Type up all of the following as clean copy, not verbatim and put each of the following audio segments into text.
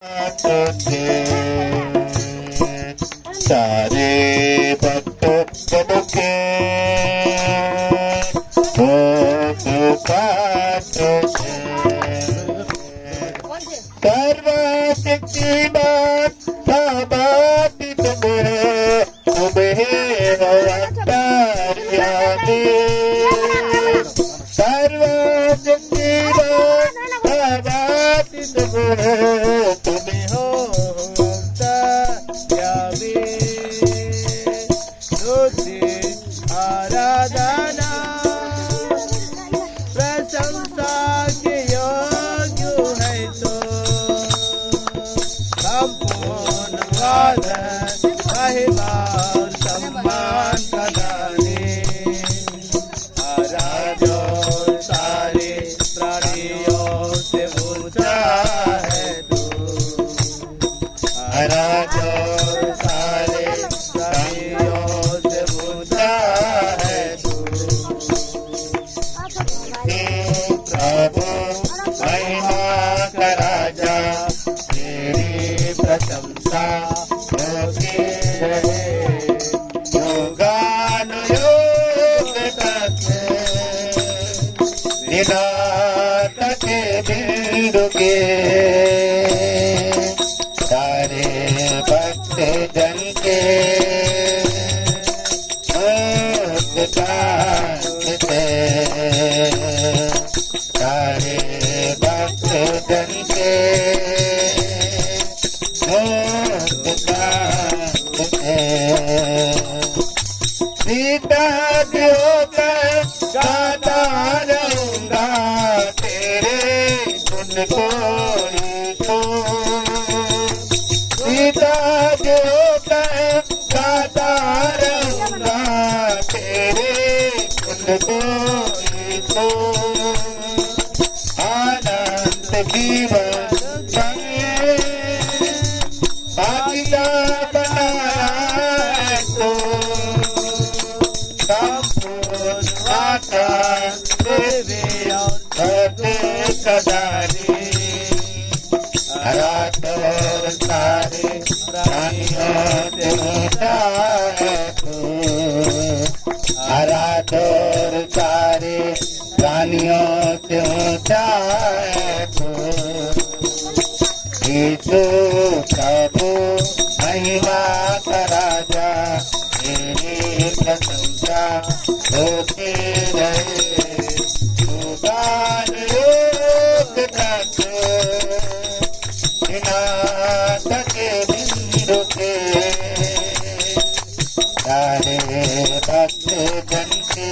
तुझे सारे भक्तों के हो पुकार तुझे सर्वशक्तिमान सभापति तुम्हें तुम्हें अवतार्यामी सर्वशक्तिमान सभापति तुम्हें तुम्हें हो अवतार्यामी तुझे आराधना प्रशंसा के योग्य है तो संपूर्ण आदर महिमा और सम्मान का दानी आराधो सारे प्राणियों से ऊंचा है तू आराधो सारे प्राणियों से ऊंचा है तू प्रभु महिमा का राजा तेरी प्रशंसा होती रहे युगानुयुग तक विनाश के बिंदु के सारे भक्त जन के सारे भक्त जन के सीता होकर गाता रहूंगा तेरे गुण को सीता होकर गाता रहूंगा तेरे गुण को आनंद जीवन भागीदा बनाया तो संपूर्ण आकाश देवे और धरती कदारी रात और सारे प्राणियों से ऊंचा है तू रात और सारे प्राणियों से ऊंचा है तू यीशु प्रभु महिमा का राजा तेरी प्रशंसा होती रहे युगानुयुग तक विनाश के बिंदु के सारे भक्त जन के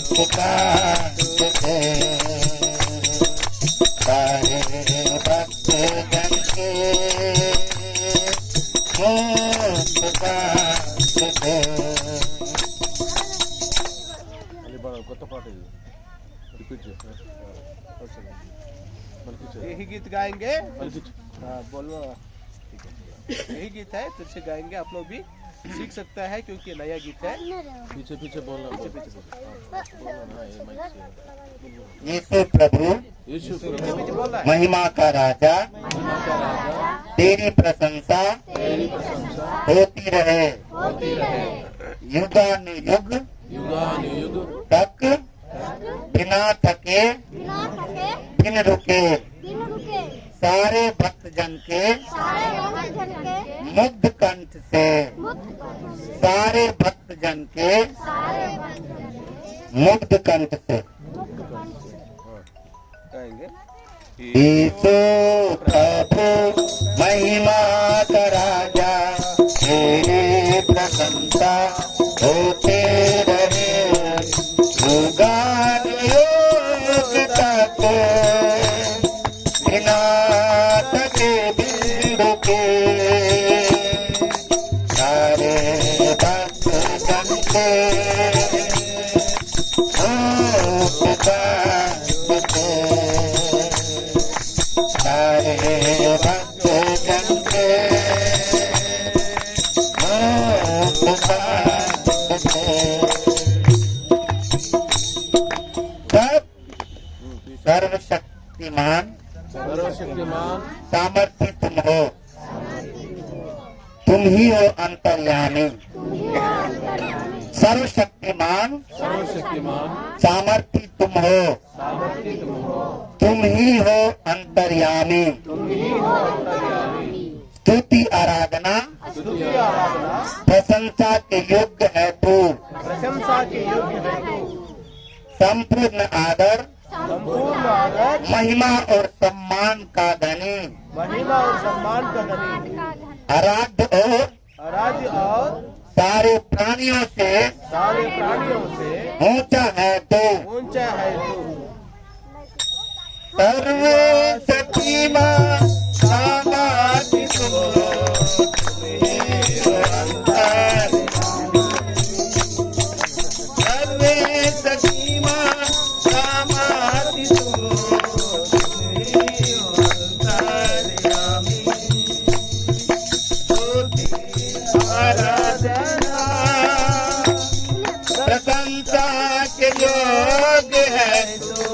पुकार तुझे सारे भक्त जन के पुकार तुझे కొత్త పాట ఇది రిపీట్ చేస్తా यही गीत गाएंगे बोलो यही गीत है फिर से गाएंगे आप लोग भी सीख सकता है क्योंकि ये नया गीत है पीछे पीछे बोलना यीशु प्रभु महिमा का राजा तेरी प्रशंसा होती रहे युगानुयुग तक बिना थके बिन रुके सारे भक्त जन के मुग्ध कंठ से सारे भक्त जन के मुग्ध कंठ से यीशु प्रभु महिमा का राजा तेरी प्रशंसा होते रहे युगानुयुग तक विनाश के बिंदु के सारे भक्त जन के सारे भक्त जन के सर्वशक्तिमान सर्वशक्तिमान सामर्थ्य तुम हो, तुम ही हो अंतर्यामी। सर्वशक्तिमान सर्वशक्तिमान सामर्थ्य तुम हो, तुम ही हो अंतर्यामी। स्तुति आराधना प्रशंसा के योग्य है तू, प्रशंसा के योग्य है तू। संपूर्ण आदर संपूर्ण आदर महिमा और सम्मान का धनी, महिमा और सम्मान का धनी, आराध्य और आराध्य और सारे प्राणियों से सारे प्राणियों से ऊंचा है तू। ऊंचा है तू। सर्वे सखीमा सामाति तुम हो, सर्वे सखीमा सामाति तुम हो, आराधना प्रशंसा के योग्य है तू,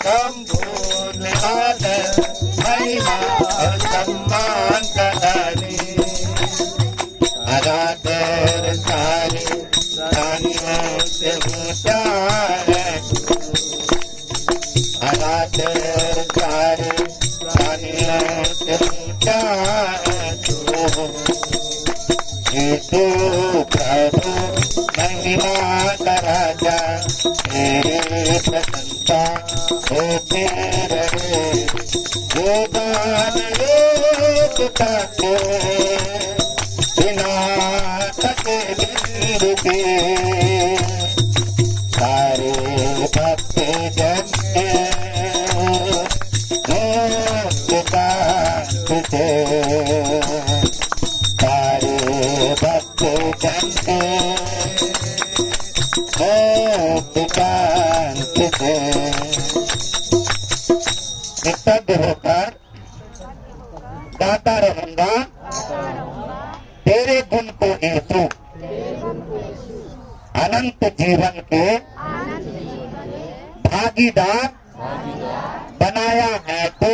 संपूर्ण आदर महिमा और सम्मान का धनी, आराधर सारे प्राणियों से ऊंचा है, आराधर सारे प्राणियों से ऊंचा है तू प्रभु महिमा का राजा, तेरी प्रशंसा होती रहे। जो गान योग करते बिना थके बिरते, सारे भक्त जन के से सारे भक्त जन के निस्तब्ध होकर गाता रहूंगा तेरे गुण को यीशु, अनंत जीवन के भागीदार बनाया है तू।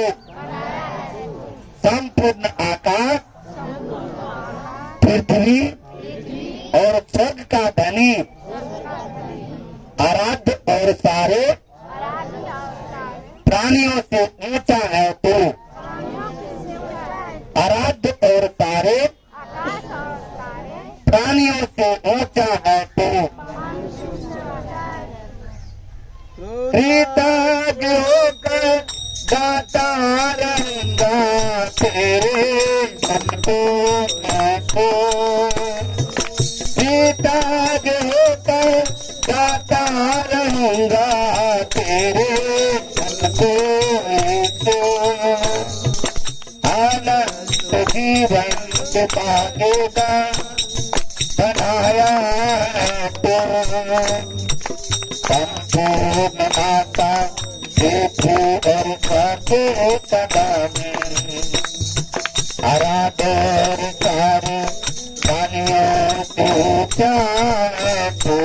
संपूर्ण आकाश पृथ्वी और स्वर्ग का धनी, आराध्य और सारे प्राणियों से ऊंचा है तू, आराध्य और सारे प्राणियों से ऊंचा है तू। कृतज्ञ होकर गाता रहूंगा तेरे मन को मैं को, कृतज्ञ होकर गाता रहूंगा तेरे मन को आनंद जीवन के पागेगा बनाया है तो। संपूर्ण माता पृथ्वी और स्वर्ग सदा में, आराधर सारे प्राणियों से ऊंचा है तू,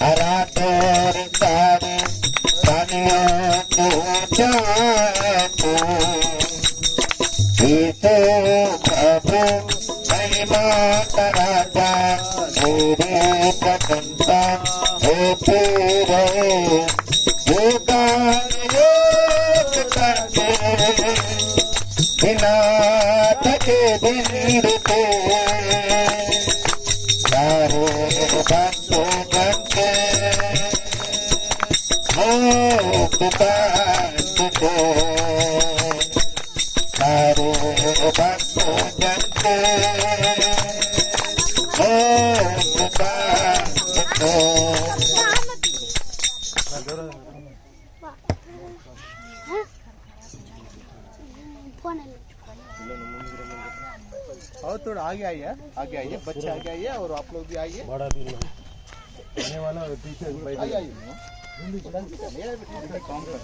आराधर सारे प्राणियों से ऊंचा है तू। यीशु प्रभु महिमा का राजा, तेरी प्रशंसा होती रहे। जो गान योग करते बिना थके बिरते, सारे भक्त जन के मुक्त को, सारे भक्त जन के मुक्त को। और थोड़ा आगे आइए, आगे आइए, बच्चे आगे आइए और आप लोग भी आइए। बड़ा भी आने वाला पीछे बैठ आइए, आइए। काम करो।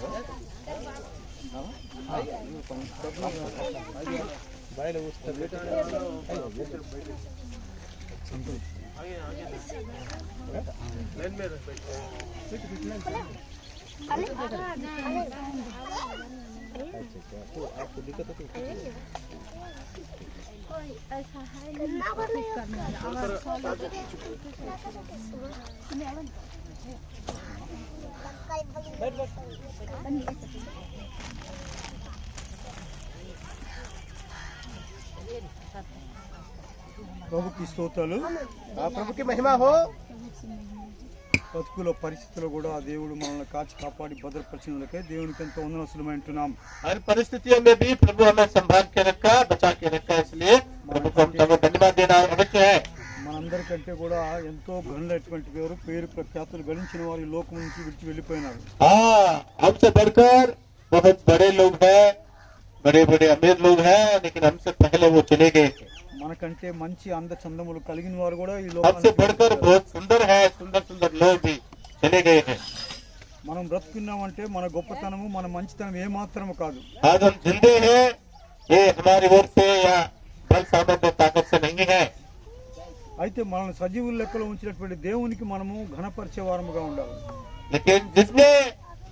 आइए, बैठ उस लाइन में बैठ। आपको दिक्कत है ऐसा है ప్రభుకి స్తోత్రాలు. प्रभु की महिमा हो. బతుకుల పరిస్థితుల్లో కూడా ఆ దేవుడు మనల్ని కాచి కాపాడి భద్రపరిచినందుకే దేవునికి ఎంతో వందనస్తులు అంటున్నాం. हर परिस्थितियों में भी प्रभु हमें संभाल के रखा, बचा के रखा, इसलिए प्रभु को हम सबको धन्यवाद देना अवश्य है. మనందరికంటే కూడా ఎంతో గనులైనటువంటి వారు పేరు ప్రఖ్యాతులు గడించిన వారు ఈ లోకం నుంచి విడిచి వెళ్ళిపోయినారు. हाँ, हमसे बढ़कर बहुत बड़े लोग हैं, बड़े बड़े अमीर लोग हैं, लेकिन हमसे पहले वो चले गए थे. మనకంటే మంచి అంద చందములు కలిగిన వారు కూడా ఈ हमसे లోకానికి बढ़कर बहुत सुंदर है, सुंदर सुंदर लोग भी चले गए हैं. మనం బ్రతుకున్నామంటే మన గొప్పతనము మన మంచితనం ఏమాత్రము కాదు. आज हम जिंदे हैं, ये हमारी ओर से या बल सामर्थ्य ताकत से नहीं है. అయితే మనల్ని సజీవుల లెక్కలో ఉంచినటువంటి దేవునికి మనము ఘనపరిచే వారముగా ఉండాలి. लेकिन जिसने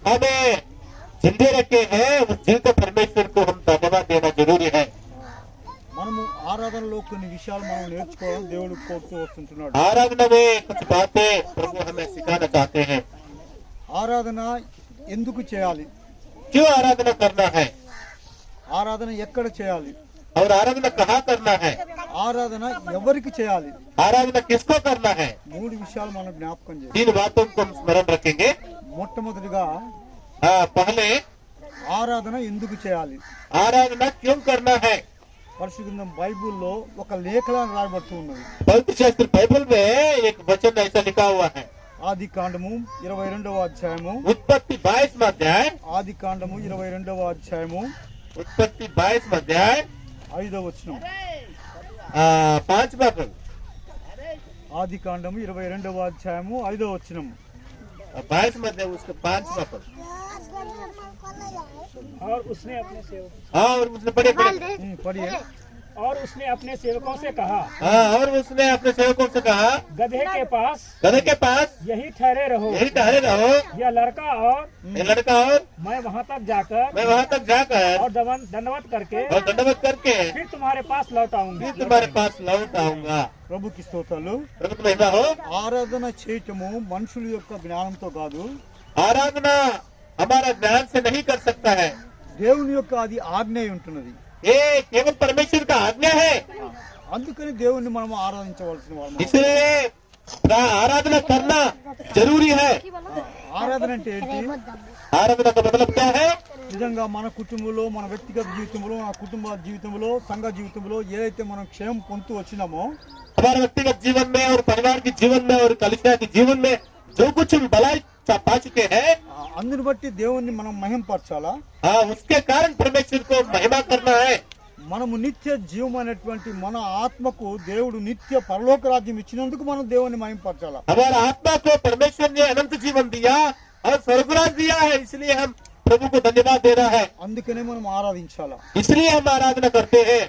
हमें जिंदे रखे हैं, उस जीवित परमेश्वर को हम धन्यवाद देना जरूरी है. మనము ఆరాధనలో కొన్ని విషయాలు మనం నేర్చుకోవడం దేవుడు కోరుతూ వస్తుంటున్నాడు. आराधना में कुछ बातें प्रभु हमें सिखाना चाहते हैं. ఆరాధన ఎందుకు చేయాలి, क्यों आराधना करना है ఆరాధన ఎక్కడ చేయాలి, और आराधना कहाँ करना है, ఆరాధన ఎవరికి చేయాలి, आराधना किसको करना है. మూడు విషయాలు మనం జ్ఞాపకం చేయాలి. 3 बातों को हम स्मरण रखेंगे. మొట్టమొదటిగా पहले ఆరాధన ఎందుకు చేయాలి. आराधना क्यों करना है. పరిశుద్ధ బైబిల్లో ఒక లేఖనాన్ని రాయబడుతూ ఉన్నది. पवित्र शास्त्र बाइबल में एक वचन ऐसा लिखा हुआ है. ఆది కాండము 22వ అధ్యాయము, उत्पत्ति 22वां अध्याय, ఆది కాండము 22వ అధ్యాయము उत्पत्ति 22वां अध्याय 5వ వచనం. 5वां पद. ఆది కాండము 22వ అధ్యాయము 5వ వచనం. 22वां अध्याय उसका 5वां पद. और उसने अपने सेवक हाँ, और उसने पढ़े పడియే. और उसने अपने सेवकों से कहा, हाँ, और उसने अपने सेवकों से कहा, गधे के पास गधे के पास यही ठहरे रहो, यही ठहरे रहो, यह लड़का और ये लड़का और मैं वहाँ तक जाकर मैं वहाँ तक जाकर और दंडवत करके और दंडवत करके फिर तुम्हारे पास लौट आऊंगी. फिर तुम्हारे पास लौट आऊंगा. ప్రభుకి స్తోత్రాలు. प्रभु की महिमा हो. ఆరాధన చేయటము మనుషుల యొక్క జ్ఞానంతో కాదు, आराधना हमारा ज्ञान से नहीं कर सकता है. దేవుని యొక్క అది ఆజ్ఞ అయి ఉంటున్నది. ये केवल परमेश्वर का आज्ञा है. అందుకని దేవుణ్ణి మనం ఆరాధించవలసిన వాళ్ళం. इसलिए आराधना करना जरूरी है. ఆరాధన అంటే ఏంటి? आराधना का मतलब क्या है. నిజంగా మన కుటుంబంలో, మన వ్యక్తిగత జీవితంలో, మన కుటుంబ జీవితంలో, సంఘ జీవితంలో ఏదైతే మనం క్షేమం పొందుతూ వచ్చినామో हमारे व्यक्तिगत जीवन में और परिवार के जीवन में और कलिसिया के जीवन में जो कुछ हम भलाई पा चुके हैं, అందుని బట్టి దేవుణ్ణి మనం మహింపరచాలా. हाँ, उसके कारण परमेश्वर को महिमा करना है. మనము నిత్య జీవమైనటువంటి మన ఆత్మకు దేవుడు నిత్య పరలోక రాజ్యం ఇచ్చినందుకు మనం దేవుని మహింపరచాలా. हमारा आत्मा को परमेश्वर ने अनंत जीवन दिया और स्वर्गराज दिया है, इसलिए हम प्रभु को धन्यवाद दे रहा है. అందుకనే మనం ఆరాధించాలా. इसलिए हम आराधना करते हैं.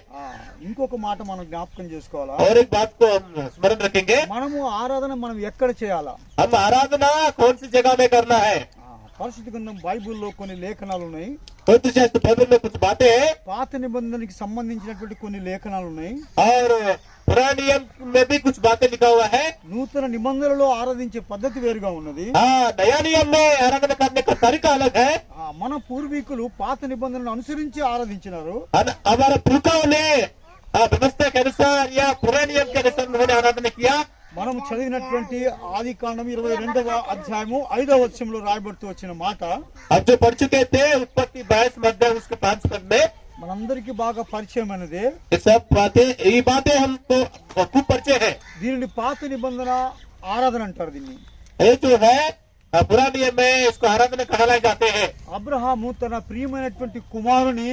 ఇంకొక మాట మనం జ్ఞాపకం చేసుకోవాలా. और एक बात को हम स्मरण रखेंगे. మనము ఆరాధన మనం ఎక్కడ చేయాలా. हम आराधना कौन सी जगह में करना है. పరిశుద్ధ గ్రంథం బైబిల్లో కొన్ని లేఖనాలు ఉన్నాయి. पवित्र शास्त्र बाइबल में कुछ बातें हैं పాత నిబంధనకి సంబంధించినటువంటి కొన్ని లేఖనాలు ఉన్నాయి. और पुराने नियम में भी कुछ बातें लिखा हुआ है. నూతన నిబంధనలో ఆరాధించే పద్ధతి వేరుగా ఉన్నది. हाँ, नया नियम में आराधना करने का तरीका अलग है. మన పూర్వీకులు పాత నిబంధనలను అనుసరించి ఆరాధించినారు. हमारे पुरखाओं ने व्यवस्था के अनुसार या पुराने नियम के अनुसार उन्होंने आराधना किया. మనం చదివినటువంటి ఆది కాండం 22వ అధ్యాయము 5వ వచనంలో రాయబడుతూ వచ్చిన మాట अब जो पढ़ चुके थे उत्पत्ति 22 अध्याय उसके 5 पद में, మనందరికీ బాగా పరిచయమైనది. ये सब बातें, ये बातें हमको खूब परिचय है. దీనిని పాత నిబంధన ఆరాధన అంటారు. దీన్ని ये जो है पुराने नियम में इसको आराधना कहलाए जाते हैं. అబ్రహాము తన ప్రియమైనటువంటి కుమారుని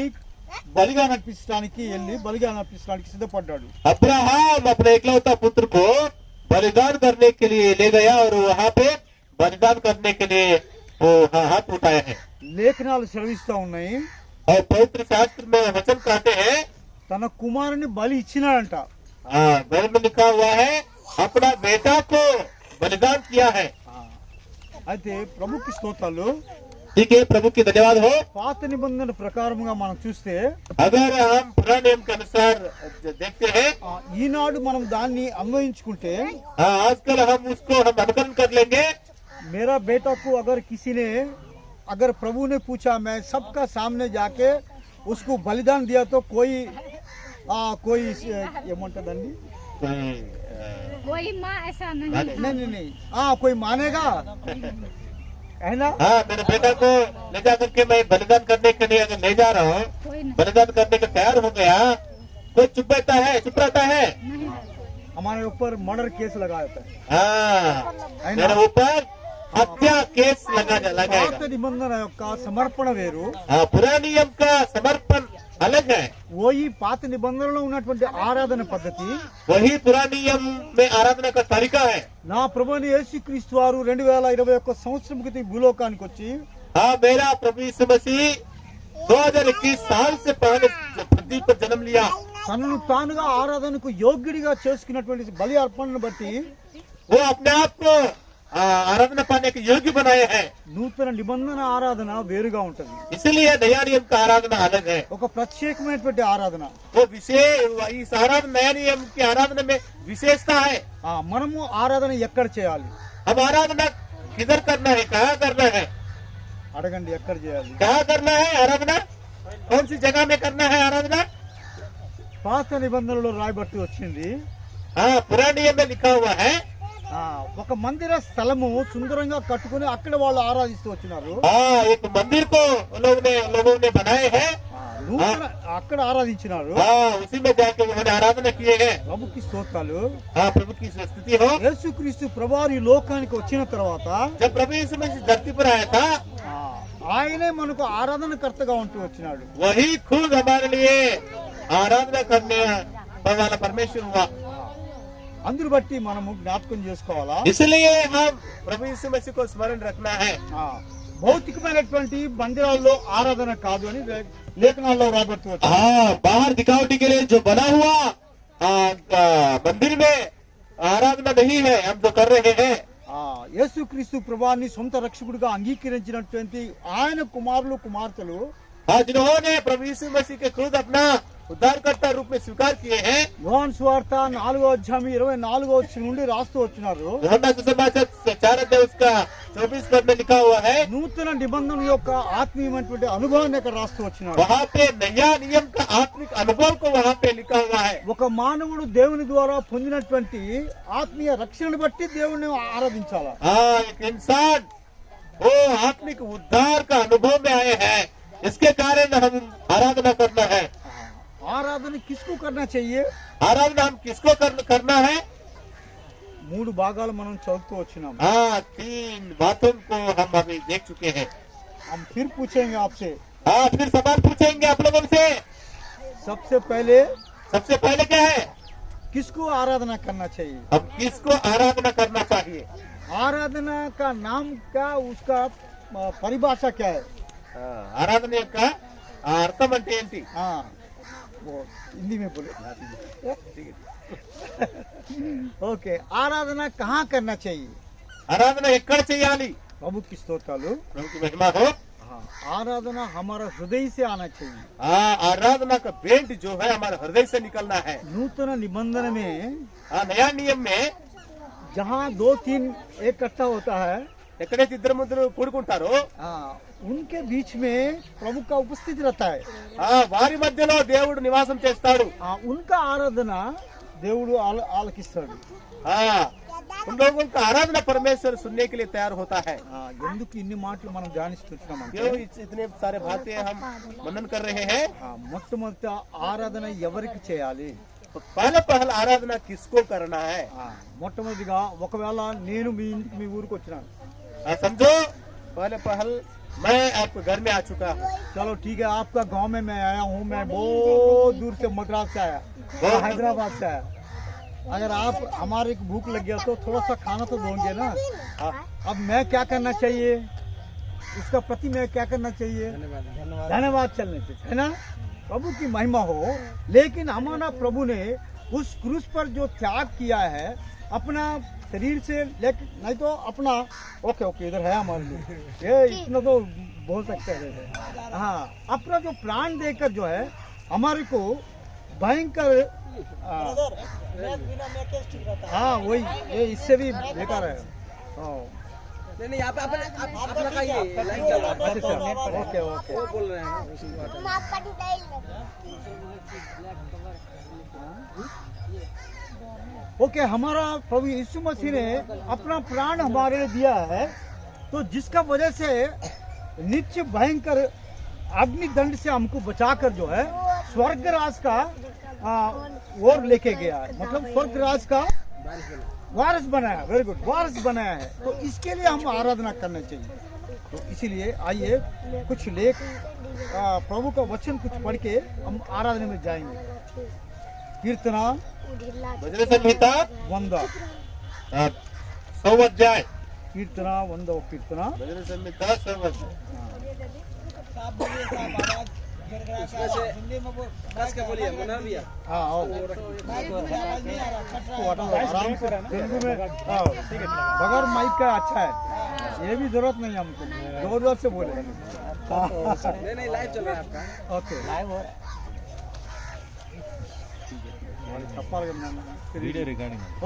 బలిగా నర్పించడానికి బలిగా నర్పించడానికి సిద్ధపడ్డాడు. अब्राहम अपने इकलौता पुत्र को बलिदान करने के लिए ले गया और वहाँ पे बलिदान करने के लिए वो हाथ उठाए हैं. లేఖనాలు సెలవిస్తా ఉన్నాయి, और पवित्र शास्त्र में वचन कहते हैं, తన కుమారుని బలి ఇచ్చినాడంట. बाइबल में लिखा हुआ है अपना बेटा को बलिदान किया है. అయితే ప్రభుకి స్తోత్రాలు. ठीक है, प्रभु की धन्यवाद हो। పాత నిబంధన ప్రకారముగా మనం చూస్తే अगर हम पुराने नियम के अनुसार देखते हैं, ఈనాడు మనం దాన్ని అన్వయించుకుంటే हाँ, आजकल हम उसको अनुकरण कर लेंगे। मेरा बेटा को अगर किसी ने अगर प्रभु ने पूछा मैं सबका सामने जाके उसको बलिदान दिया तो कोई ఏమంటదండి कोई माँ ऐसा नहीं माने- है। नहीं कोई मानेगा है ना। हाँ, मेरे बेटा को ले जा करके मैं बलिदान करने के लिए अगर ले जा रहा हूँ, कोई नहीं बलिदान करने का तैयार हो गया, कोई चुप रहता है, चुप रहता है। नहीं हमारे ऊपर मर्डर केस लगाया था। हाँ, मेरे ऊपर हत्या केस लगाएगा। పాత నిబంధన యొక్క సమర్పణ వేరు, हाँ, पुराने नियम का समर्पण अलग है। ఓయి పాత నిబంధనలో ఉన్నటువంటి ఆరాధన పద్ధతి वही पुराने नियम में आराधना का तरीका है। నా ప్రభుని యేసుక్రీస్తు వారు 2021 సంవత్సరం క్రితం భూలోకానికి వచ్చి हाँ, मेरा प्रभु यीशु मसीह 2021 साल से पहले पृथ्वी पर जन्म लिया। తనను తానుగా ఆరాధనకు యోగ్యుడిగా చేసుకున్నటువంటి బలి అర్పణను బట్టి वो अपने आप को आराधना पाने के योग्य बनाए हैं। నూతన నిబంధన ఆరాధన వేరుగా ఉంటది, इसलिए नया नियम का आराधना अलग है। ఒక ప్రత్యేకమైనటువంటి ఆరాధన। वो विशेष इस आराधना नया नियम की आराधना में विशेषता है। మనము ఆరాధన ఎక్కడ చేయాలి अब आराधना किधर करना है, कहाँ करना है, అడగండి, ఎక్కడ చేయాలి? कहाँ करना है आराधना, कौन सी जगह में करना है आराधना? పాత నిబంధనలో రాయబట్టి వచ్చింది हाँ, पुराने नियम में लिखा हुआ है। ఒక మందిర స్థలము సుందరంగా కట్టుకుని అక్కడ వాళ్ళు ఆరాధిస్తూ వచ్చినారు। हाँ, एक मंदिर को लोगों ने बनाए हैं। నూతన అక్కడ ఆరాధించినారు। हाँ, उसी में जाके उन्होंने आराधना किए हैं। ప్రభుకి స్తోత్రాలు। हाँ, प्रभु की स्तुति हो। యేసుక్రీస్తు ప్రభువారు ఈ లోకానికి వచ్చిన తర్వాత जब प्रभु यीशु मसीह धरती पर आया था, ఆయనే మనకు ఆరాధనకర్తగా ఉంటూ వచ్చినాడు। वही खुद हमारे लिए आराधना करने वाला परमेश्वर हुआ। అందుని బట్టి మనము జ్ఞాపకం చేసుకోవాలా। इसलिए हम प्रभु यीशु मसीह को स्मरण रखना है। భౌతికమైనటువంటి మందిరాల్లో ఆరాధన కాదు అని లేఖనాల్లో రాబడుతూ వచ్చారు। हाँ, बाहर दिखावटी के लिए जो बना हुआ मंदिर में आराधना नहीं है हम जो कर रहे हैं। యేసుక్రీస్తు ప్రభువాన్ని సొంత రక్షకుడిగా అంగీకరించినటువంటి ఆయన కుమారులు కుమార్తెలు हाँ, जिन्होंने प्रभु यीशु मसीह के खुद अपना उद्धारकर्ता रूप में स्वीकार किए हैं। యోహాను సువార్త 4:24 నుండి రాస్తూ వచ్చినారు। यूहन्ना सुसमाचार 4 उसका 24 पद में लिखा हुआ है। నూతన నిబంధన యొక్క ఆత్మీయమైనటువంటి అనుభవాన్ని ఇక్కడ రాస్తూ వచ్చినాడు। वहाँ पे नया नियम का आत्मिक अनुभव को वहाँ पे लिखा हुआ है। ఒక మానవుడు దేవుని ద్వారా పొందినటువంటి ఆత్మీయ రక్షణను బట్టి దేవుని ఆరాధించాలా। हाँ, एक इंसान वो आत्मिक उद्धार का अनुभव में आए हैं, इसके कारण हम आराधना करना है। ఆరాధన కిస్కు కర్నా చెయ్యే। आराधना हम किसको करना है? 3 భాగాలు మనం చదువుతూ వచ్చినాం। हाँ, 3 बातों को हम अभी देख चुके हैं। हम फिर पूछेंगे आपसे। हाँ, फिर सवाल पूछेंगे आप लोगों से। सबसे पहले क्या है? किसको आराधना करना चाहिए? अब किसको आराधना करना चाहिए? आराधना का नाम क्या, उसका परिभाषा क्या है? आराधना का अर्थम అంటే ఏంటి? हाँ, वो हिंदी में बोले। ఓకే, ఆరాధన कहाँ करना चाहिए? आराधना ఎక్కడ చేయాలి? प्रभु की स्तोत्राలు। प्रभु की महिमा हो। आराधना हमारा हृदय से आना चाहिए। हाँ, आराधना का बेंट जो है हमारे हृदय से निकलना है। नूतन निबंधन में हाँ, नया नियम में जहाँ 2-3 इकट्ठा होता है, ఎక్కడైతే ఇద్దరు ముగ్గురు కూడుకుంటారో उनके बीच में प्रभु का उपस्थित रहता है। వారి మధ్యలో దేవుడు నివాసం చేస్తాడు। उनका आराधना దేవుడు ఆలకిస్తాడు। उन लोगों का आराधना परमेश्वर सुनने के लिए तैयार होता है। ఎందుకు ఇన్ని మాటలు మనం ధ్యానిస్తున్నామంటే क्यों इतने सारे बातें हम मनन कर रहे हैं? మొట్టమొదట ఆరాధన ఎవరికి చేయాలి? पहल आराधना किसको करना है? మొట్టమొదటిగా ఒకవేళ నేను మీ ఊరికి వచ్చినాను, समझो पहल मैं आपके घर में आ चुका हूँ। चलो ठीक है, आपका गांव में मैं आया हूँ, मैं बहुत दूर से मद्रास से आया, हैदराबाद से आया। अगर आप हमारे को भूख लग गया तो थोड़ा सा खाना तो दोगे ना। अब मैं क्या करना चाहिए, उसका प्रति मैं क्या करना चाहिए? धन्यवाद चलने से, है ना। प्रभु की महिमा हो। लेकिन हमारा प्रभु ने उस क्रूस पर जो त्याग किया है, अपना शरीर से लेकर नहीं तो अपना ओके ओके इधर है हमारे लिए, ये इतना तो बोल सकते हैं। हाँ, अपना जो प्राण देकर जो है हमारे को भयंकर, हाँ वही, ये इससे भी बेकार है। हाँ नहीं यहाँ पे आप लगाइए, लाइन चल रहा है। अच्छा, ओके ओके। वो बोल रहे हैं उसी बात ओके, हमारा प्रभु यीशु मसीह ने अपना प्राण हमारे लिए दिया है, तो जिसका वजह से नित्य भयंकर अग्नि दंड से हमको बचाकर जो है स्वर्ग राज का ओर लेके गया है, मतलब स्वर्ग राज का वारिस बनाया। वेरी गुड, वारिस बनाया है। तो इसके लिए हम आराधना करना चाहिए। तो इसीलिए आइए कुछ लेख प्रभु का वचन कुछ पढ़ के हम आराधना में जाएंगे। कीर्तना भजन संहिता वंदा, 100 अध्याय, कीर्तना वंदा कीर्तना। भजन संहिता 100 अध्याय। इसमें से कस के बोलिए मुना भैया। हाँ आओ, आराम से तेलुगु में आओ, बगैर माइक का अच्छा है, ये भी जरूरत नहीं हमको, जोर से बोले। नहीं लाइव चल रहा है आपका। ओके, लाइव हो रहा है।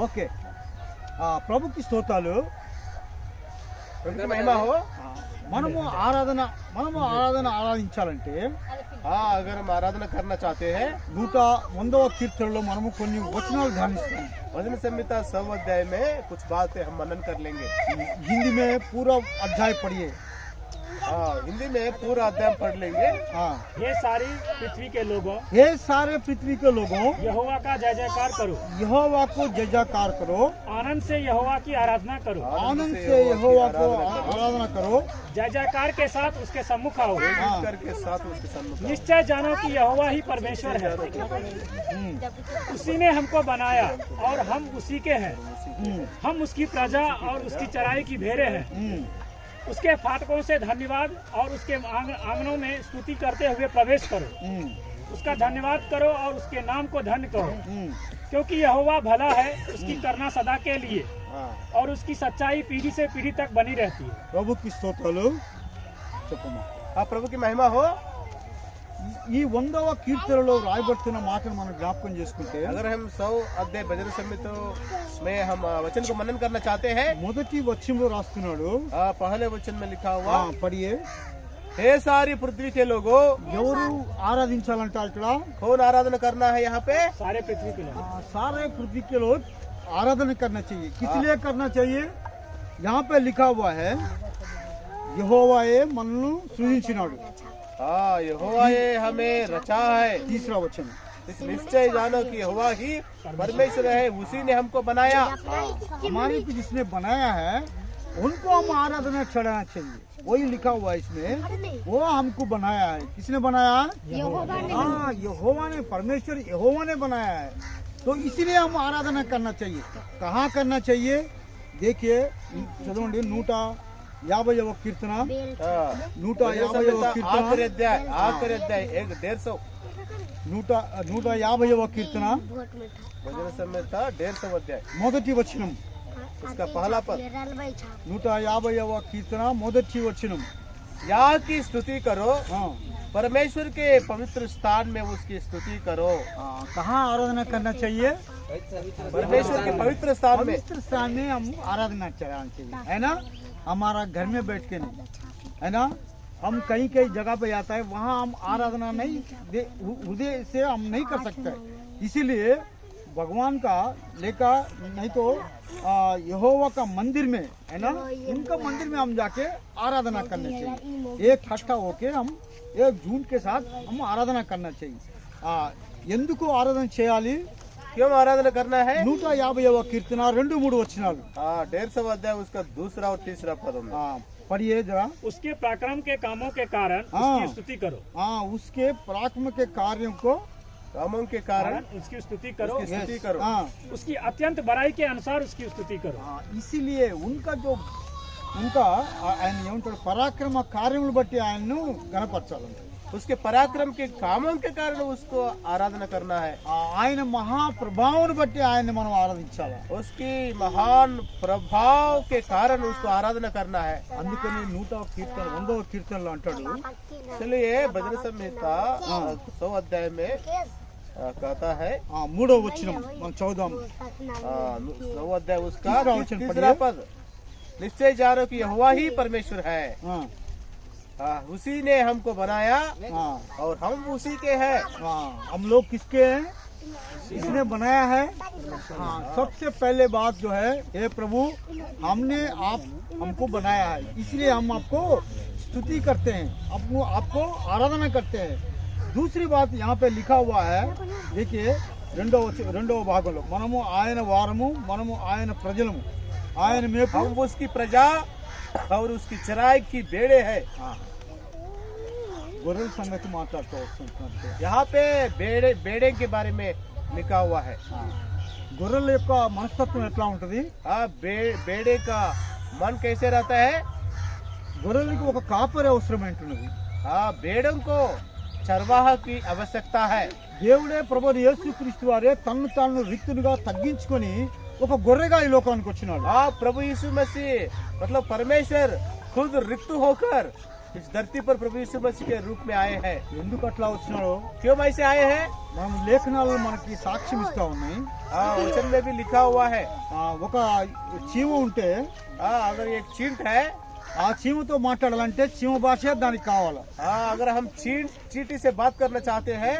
ఓకే, ప్రభుకి స్తోత్రాలు, ప్రభుకి మహిమ हो। మనము ఆరాధించాలంటే हाँ, अगर हम आराधना करना चाहते हैं 100వ కీర్తనలో మనము కొన్ని వచనాలు ధ్యానిస్తాం। भजन संहिता 100 अध्याय में कुछ बातें हम मनन कर लेंगे। हिंदी में पूरा अध्याय पढ़िए। हाँ, हिंदी में पूरा अध्याय पढ़ लेंगे। हाँ, ये सारी पृथ्वी के लोगों, हे सारे पृथ्वी के लोगों, यहोवा का जय जयकार करो, यहोवा को जय जयकार करो, आनंद से यहोवा की आराधना करो, आनंद से यहोवा को आराधना करो, जय जयकार के साथ उसके सम्मुख आओ। हाँ, करके साथ उसके सम्मुख आओ। निश्चय जानो कि यहोवा ही परमेश्वर है, उसी ने हमको बनाया और हम उसी के हैं। हम उसकी प्रजा और उसकी चराई की भेड़ें हैं। उसके फाटकों से धन्यवाद और उसके आंगनों में स्तुति करते हुए प्रवेश करो। उसका धन्यवाद करो और उसके नाम को धन्य करो, क्योंकि यहोवा भला है, उसकी करना सदा के लिए और उसकी सच्चाई पीढ़ी से पीढ़ी तक बनी रहती है। प्रभु की స్తోత్రాలు చెప్పమ్మా। हाँ, प्रभु की महिमा हो। ఈ 100వ కీర్తనలో రాయబడుతున్న మాటను మనం జ్ఞాపకం చేసుకుంటే, अगर हम 100 अध्याय भजन संहिता में हम वचन को मनन करना चाहते हैं, మొదటి వచనంలో రాస్తున్నాడు, पहले वचन में लिखा हुआ, పడియే, हे सारी पृथ्वी के लोगों। ఎవరు ఆరాధించాలంట ఇక్కడ? कौन आराधना करना है यहाँ पे? सारे पृथ्वी के लोग, सारे पृथ्वी के लोग आराधना करना चाहिए। किस लिए करना चाहिए? यहाँ पे लिखा हुआ है, యెహోవాయే మనల్ని సృజించినాడు। हाँ, यहोवा ये हमें रचा है। तीसरा वचन, इस निश्चय जानो कि यहोवा ही परमेश्वर है, उसी ने हमको बनाया। हमारे को जिसने बनाया है उनको हम आराधना चढ़ाना चाहिए। वही लिखा हुआ है इसमें, वो हमको बनाया है। किसने बनाया? हाँ, यहोवा ने, परमेश्वर यहोवा ने बनाया है, तो इसीलिए हम आराधना करना चाहिए। कहाँ करना चाहिए? देखिए, चदవండి 150వ కీర్తన, 150వ కీర్తన, आखिरी अध्याय 150 150వ కీర్తన, भजन संहिता 150 अध्याय, మొదటి వచనం। उसका पहला पद, 150వ కీర్తన మొదటి వచనం। यहाँ की स्तुति करो, हाँ, परमेश्वर के पवित्र स्थान में उसकी स्तुति करो। कहाँ आराधना करना चाहिए? परमेश्वर के पवित्र स्थान में। पवित्र स्थान में हम आराधना चढ़ाना चाहिए, है ना? हमारा घर में बैठ के नहीं, है ना? हम कहीं कहीं जगह पे जाता है, वहाँ हम आराधना नहीं हृदय से हम नहीं कर सकते। इसीलिए भगवान का लेकर, नहीं तो यहोवा का मंदिर में, है ना, उनका मंदिर में हम जाके आराधना करना चाहिए। एक इकट्ठा होके हम एक झुंड के साथ हम आराधना करना चाहिए। ఎందుకు ఆరాధన చేయాలి? क्यों आराधना करना है? 150వ కీర్తన 2-3 వచనాలు। 150 अध्याय, उसका दूसरा और तीसरा पद में। पढ़िए जरा। उसके पराक्रम के कामों के कारण उसकी स्तुति करो। उसके पराक्रम के कार्यों को, कामों के कारण उसकी स्तुति करो, उसकी स्तुति करो। उसकी अत्यंत बड़ाई के अनुसार उसकी स्तुति करो। इसीलिए उनका ఆయన ఏమంటాడు, పరాక్రమ కార్యములు బట్టి ఆయన్ను గణపరచాలంట। उसके पराक्रम के कामों के कारण उसको आराधना करना है। ఆయన మహాప్రభావం బట్టి ఆయన మనం ఆరాధించాలి. उसकी महान प्रभाव के कारण उसको आराधना करना है। అందుకని 100వ కీర్తనలో అంటాడు, इसलिए भजन संहिता 100 अध्याय में कहता है, 3వ వచనం మనం చదువుదాం. 100 अध्याय उसका तीसरा वचन तीसरा पढ़िए. पद, निश्चय जानो कि यहोवा ही परमेश्वर है, उसी ने हमको बनाया और हम उसी के हैं। हम लोग किसके हैं? इसने बनाया है. सबसे पहले बात जो है, हे प्रभु हमको बनाया है, इसलिए हम आपको स्तुति करते हैं, आपको आराधना करते हैं. दूसरी बात यहाँ पे लिखा हुआ है, देखिए రెండవ భాగంలో, మనము ఆయన వారము, మనము ఆయన ప్రజలము, ఆయన మేపు, हम उसकी प्रजा और उसकी चराई की भेड़े है। గొర్రెల సంగతి మాట్లాడుతూ వస్తుంటున్నారు. यहाँ पे भेड़े के बारे में लिखा हुआ है। గొర్రెల యొక్క మనస్తత్వం ఎట్లా ఉంటది? भेड़े का मन कैसे रहता है? గొర్రెలకి ఒక కాపరి అవసరమైనది. भेड़ों को चरवाहा की आवश्यकता है। దేవుడే ప్రభువు యేసుక్రీస్తు వారే తన్ను తాను రిక్తునిగా తగ్గించుకొని ఒక గొర్రెగా ఈ లోకానికి వచ్చినాడు. प्रभु यीशु मसीह मतलब परमेश्वर खुद रिक्त होकर इस धरती पर प्रभु यीशु मसीह के रूप में आए हैं। ఎందుకు అట్లా వచ్చినాడో क्यों ऐसे आए हैं? మనం లేఖనాలు మనకి సాక్ష్యం ఇస్తా ఉన్నాయి. वचन में भी लिखा हुआ है, ఒక చీమ ఉంటే अगर एक चींट है, ఆ చీమతో మాట్లాడాలంటే చీమ భాష దానికి కావాలి. अगर हम चींटी से बात करना चाहते हैं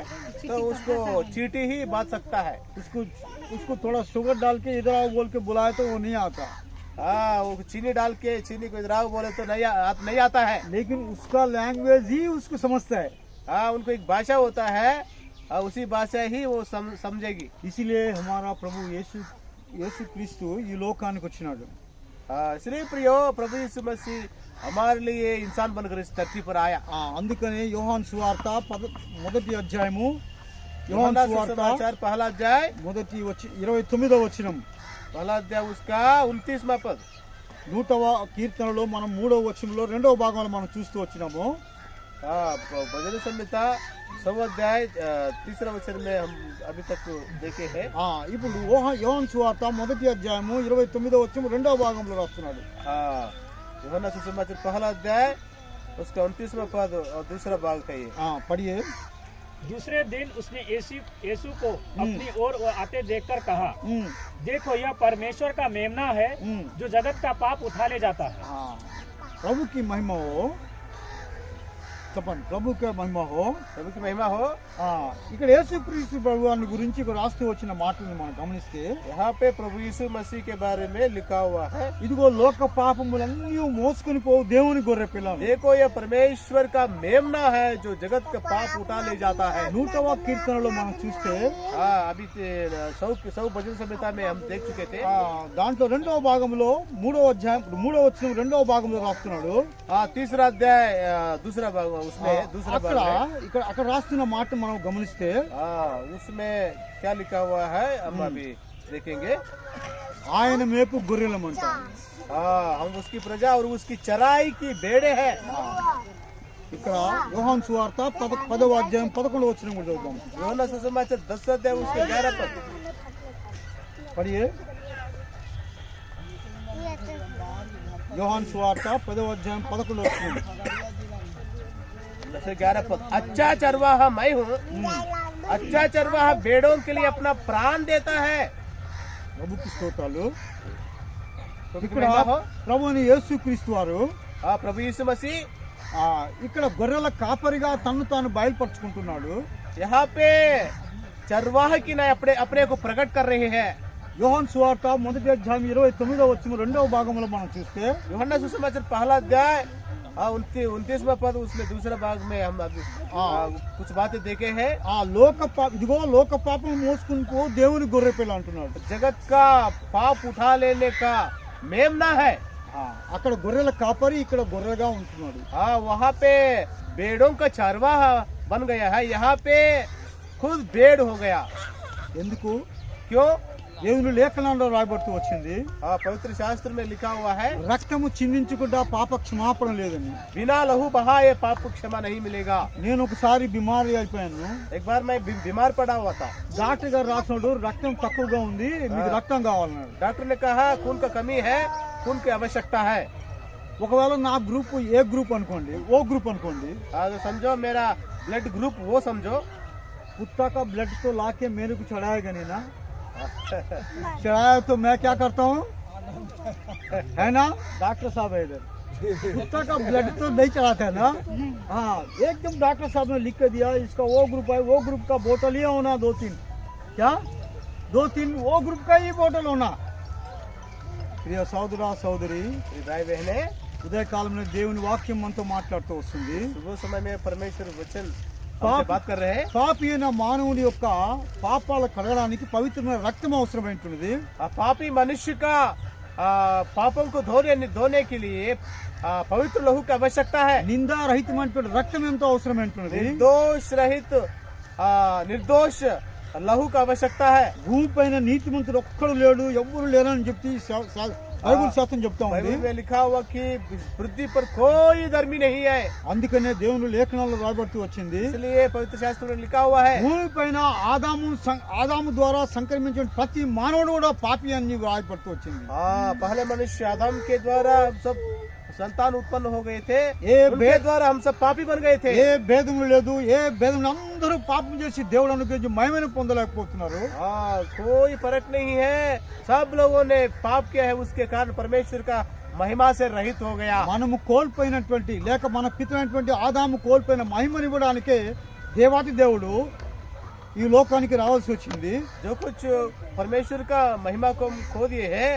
तो उसको चींटी ही बात सकता है। उसको थोड़ा शुगर डाल के इधर आओ बोल के बुलाए तो वो नहीं आता. वो चीनी डाल के चीनी को इधर आओ बोले तो नहीं आता है, लेकिन उसका लैंग्वेज ही उसको समझता है. उनको एक भाषा होता है, उसी भाषा ही वो समझेगी। इसीलिए हमारा प्रभु यीशु क्रिस्तु ఈ లోకానికి వచ్చినాడు. श्री प्रियो प्रभु यीशु मसीह हमारे लिए इंसान बनकर इस धरती पर आया। అందుకనే యోహాను సువార్త మొదటి అధ్యాయము, యోహాను సుసమాచాर पहला अध्याय మొదటి 29వ వచనం, पहला अध्याय उसका 29वां पद, 100వ కీర్తనలో మనం 3వ వచనంలో 2వ భాగంలో మనం చూస్తూ వచ్చినాము. भजन संहिता 100 अध्याय 3रा वचन में हम अभी तक देखे हैं। ఇప్పుడు యోహాను సువార్త మొదటి అధ్యాయము 29వ వచనం 2వ భాగంలో రాస్తున్నాడు. యోహాను సుసమాచాर पहला अध्याय उसका 29वां पद और दूसरा भाग है ये। पढ़िए. दूसरे दिन उसने यीशु को अपनी ओर आते देखकर कहा, देखो यह परमेश्वर का मेमना है जो जगत का पाप उठा ले जाता है। प्रभु की महिमा हो, ప్రభు కి మహిమ హో, ప్రభు కి మహిమ హో. ఇక్కడ యేసుక్రీస్తు ప్రభువాని గురించి రాస్తూ వచ్చిన మాటలను మనం గమనిస్తే, यहाँ पे प्रभु यीशु मसीह के बारे में लिखा हुआ है, ఇదిగో లోక పాపములన్నీ మోసుకొని పోవు దేవుని గొర్రె పిల్ల. देखो यह परमेश्वर का मेमना है जो जगत का पाप उठा ले जाता है। 100వ కీర్తనలో మనం చూస్తే, अभी 100 भजन संहिता में हम देख चुके थे, దాంట్లో 2వ భాగంలో 3వ అధ్యాయం 3వ వచనం 2వ భాగంలో రాస్తున్నాడు. तीसरा अध्याय दूसरा भाग उसमें दूसरा भाग है। అక్కడ రాస్తున్న మాట మనం గమనిస్తే, उसमें क्या लिखा हुआ है हम अभी देखेंगे। ఆయన మేపు గొర్రెలమంట. हम उसकी प्रजा और उसकी चराई की भेड़े हैं। ఇక్కడ యోహాను సువార్త 10వ అధ్యాయం 11వ వచనం కూడా చదువుదాం. యోహాను సుసమాచాर 10 अध्याय उसके 11 पद पढ़िए. యోహాను సువార్త 10వ అధ్యాయం 11వ వచనం 11 पद, अच्छा चरवाहा मैं हूँ, अच्छा चरवाहा भेड़ों के लिए अपना प्राण देता है। ప్రభుకి స్తోత్రాలు. ఇక్కడ महिमा हो। ప్రభుని యేసుక్రీస్తు వారు प्रभु यीशु मसीह ఇక్కడ గొర్రెల కాపరిగా తన్ను తాను బయలుపరుచుకుంటున్నాడు. यहाँ पे चरवाहा की ना अपने को प्रकट कर रहे हैं। యోహాను సువార్త మొదటి అధ్యాయం 29వ వచనం 2వ భాగంలో మనం చూస్తే, యోహాను సుసమాచాर पहला अध्याय 29वां पद उसमें दूसरा भाग में हम अभी कुछ बातें देखे हैं। ఇదిగో లోక పాపం మోసుకుని పో దేవుని గొర్రె పిల్ల అంటున్నాడు. जगत का पाप उठा लेने का मेमना है। అక్కడ గొర్రెల కాపరి, ఇక్కడ గొర్రెగా ఉంటున్నాడు. वहाँ पे भेड़ों का चरवाहा बन गया है, यहाँ पे खुद भेड़ हो गया। ఎందుకు? क्यों? దేవుని లేఖనాల్లో రాయబడుతూ వచ్చింది पवित्र शास्त्र में लिखा हुआ है రక్తము చిందించకుండా పాప క్షమాపణ లేదని बिना लहू बहाए पाप को क्षमा नहीं मिलेगा। నేను ఒకసారి బిమారి అయిపోయాను एक बार मैं बीमार पड़ा हुआ था। డాక్టర్ గారు రాసినాడు రక్తం తక్కువగా ఉంది మీకు రక్తం కావాలన్నాడు डॉक्टर ने कहा खून का कमी है, खून की आवश्यकता है। ఒకవేళ నా గ్రూప్ ఏ గ్రూప్ అనుకోండి ఓ గ్రూప్ అనుకోండి तो समझो मेरा ब्लड ग्रुप वो समझो। कुत्ता का ब्लड तो लाके मेरे को चढ़ाएगा नहीं ना, चढ़ाया तो मैं क्या करता हूँ है ना डॉक्टर साहब है इधर, कुत्ता का ब्लड तो नहीं चढ़ाता है ना। हाँ एकदम डॉक्टर साहब ने लिख के दिया इसका वो ग्रुप है, वो ग्रुप का बोतल ही होना 2-3, क्या 2-3 वो ग्रुप का ही बोतल होना। प्रिय సోదరా సోదరి भाई बहने, ఉదయకాలంలో దేవుని వాక్యం మనతో మాట్లాడుతూ వస్తుంది। सुबह समय में परमेश्वर वचन पाप- हमसे बात कर रहे हैं। పాపి అయిన మానవుని యొక్క పాపాలు కడగడానికి పవిత్రమైన రక్తం అవసరమైనది। पापी मनुष्य का पापों को धोने के लिए पवित्र लहू की आवश्यकता है। నిందారహితమైనటువంటి రక్తం ఎంతో అవసరమైనది। निर्दोष रहित निर्दोष लहू का आवश्यकता है। భూమి పైన నీతిమంతుడు ఒక్కడు లేడు ఎవ్వరు లేరని చెప్పి బైబిల్ శాస్త్రం చెప్తా ఉంది। बाइबल में लिखा हुआ कि पृथ्वी पर कोई धर्मी नहीं है। అందుకనే దేవుని లేఖనాల్లో రాయబడుతూ వచ్చింది इसलिए पवित्र शास्त्र में लिखा हुआ है భూమి పైన ఆదాము ద్వారా సంక్రమించిన ప్రతి మానవుడు కూడా పాపి అని రాయబడుతూ వచ్చింది। पहले मनुष्य आदम के द्वारा हम सब संतान उत्पन्न हो गए थे, उनके द्वारा हम सब पापी बन गए थे। ఏ భేదం లేదు, ఏ భేదం అందరూ పాపం చేసి దేవుడు అనుగ్రహించి మహిమను పొందలేకపోతున్నారు। कोई फर्क नहीं है, सब लोगों ने पाप किया है, उसके कारण परमेश्वर का महिमा से रहित हो गया। మనము కోల్పోయినటువంటి లేక మన పితరైనటువంటి ఆదాము కోల్పోయిన మహిమనివ్వడానికే దేవాది దేవుడు ఈ లోకానికి రావాల్సి వచ్చింది। जो कुछ परमेश्वर का महिमा को हम खो दिए हैं,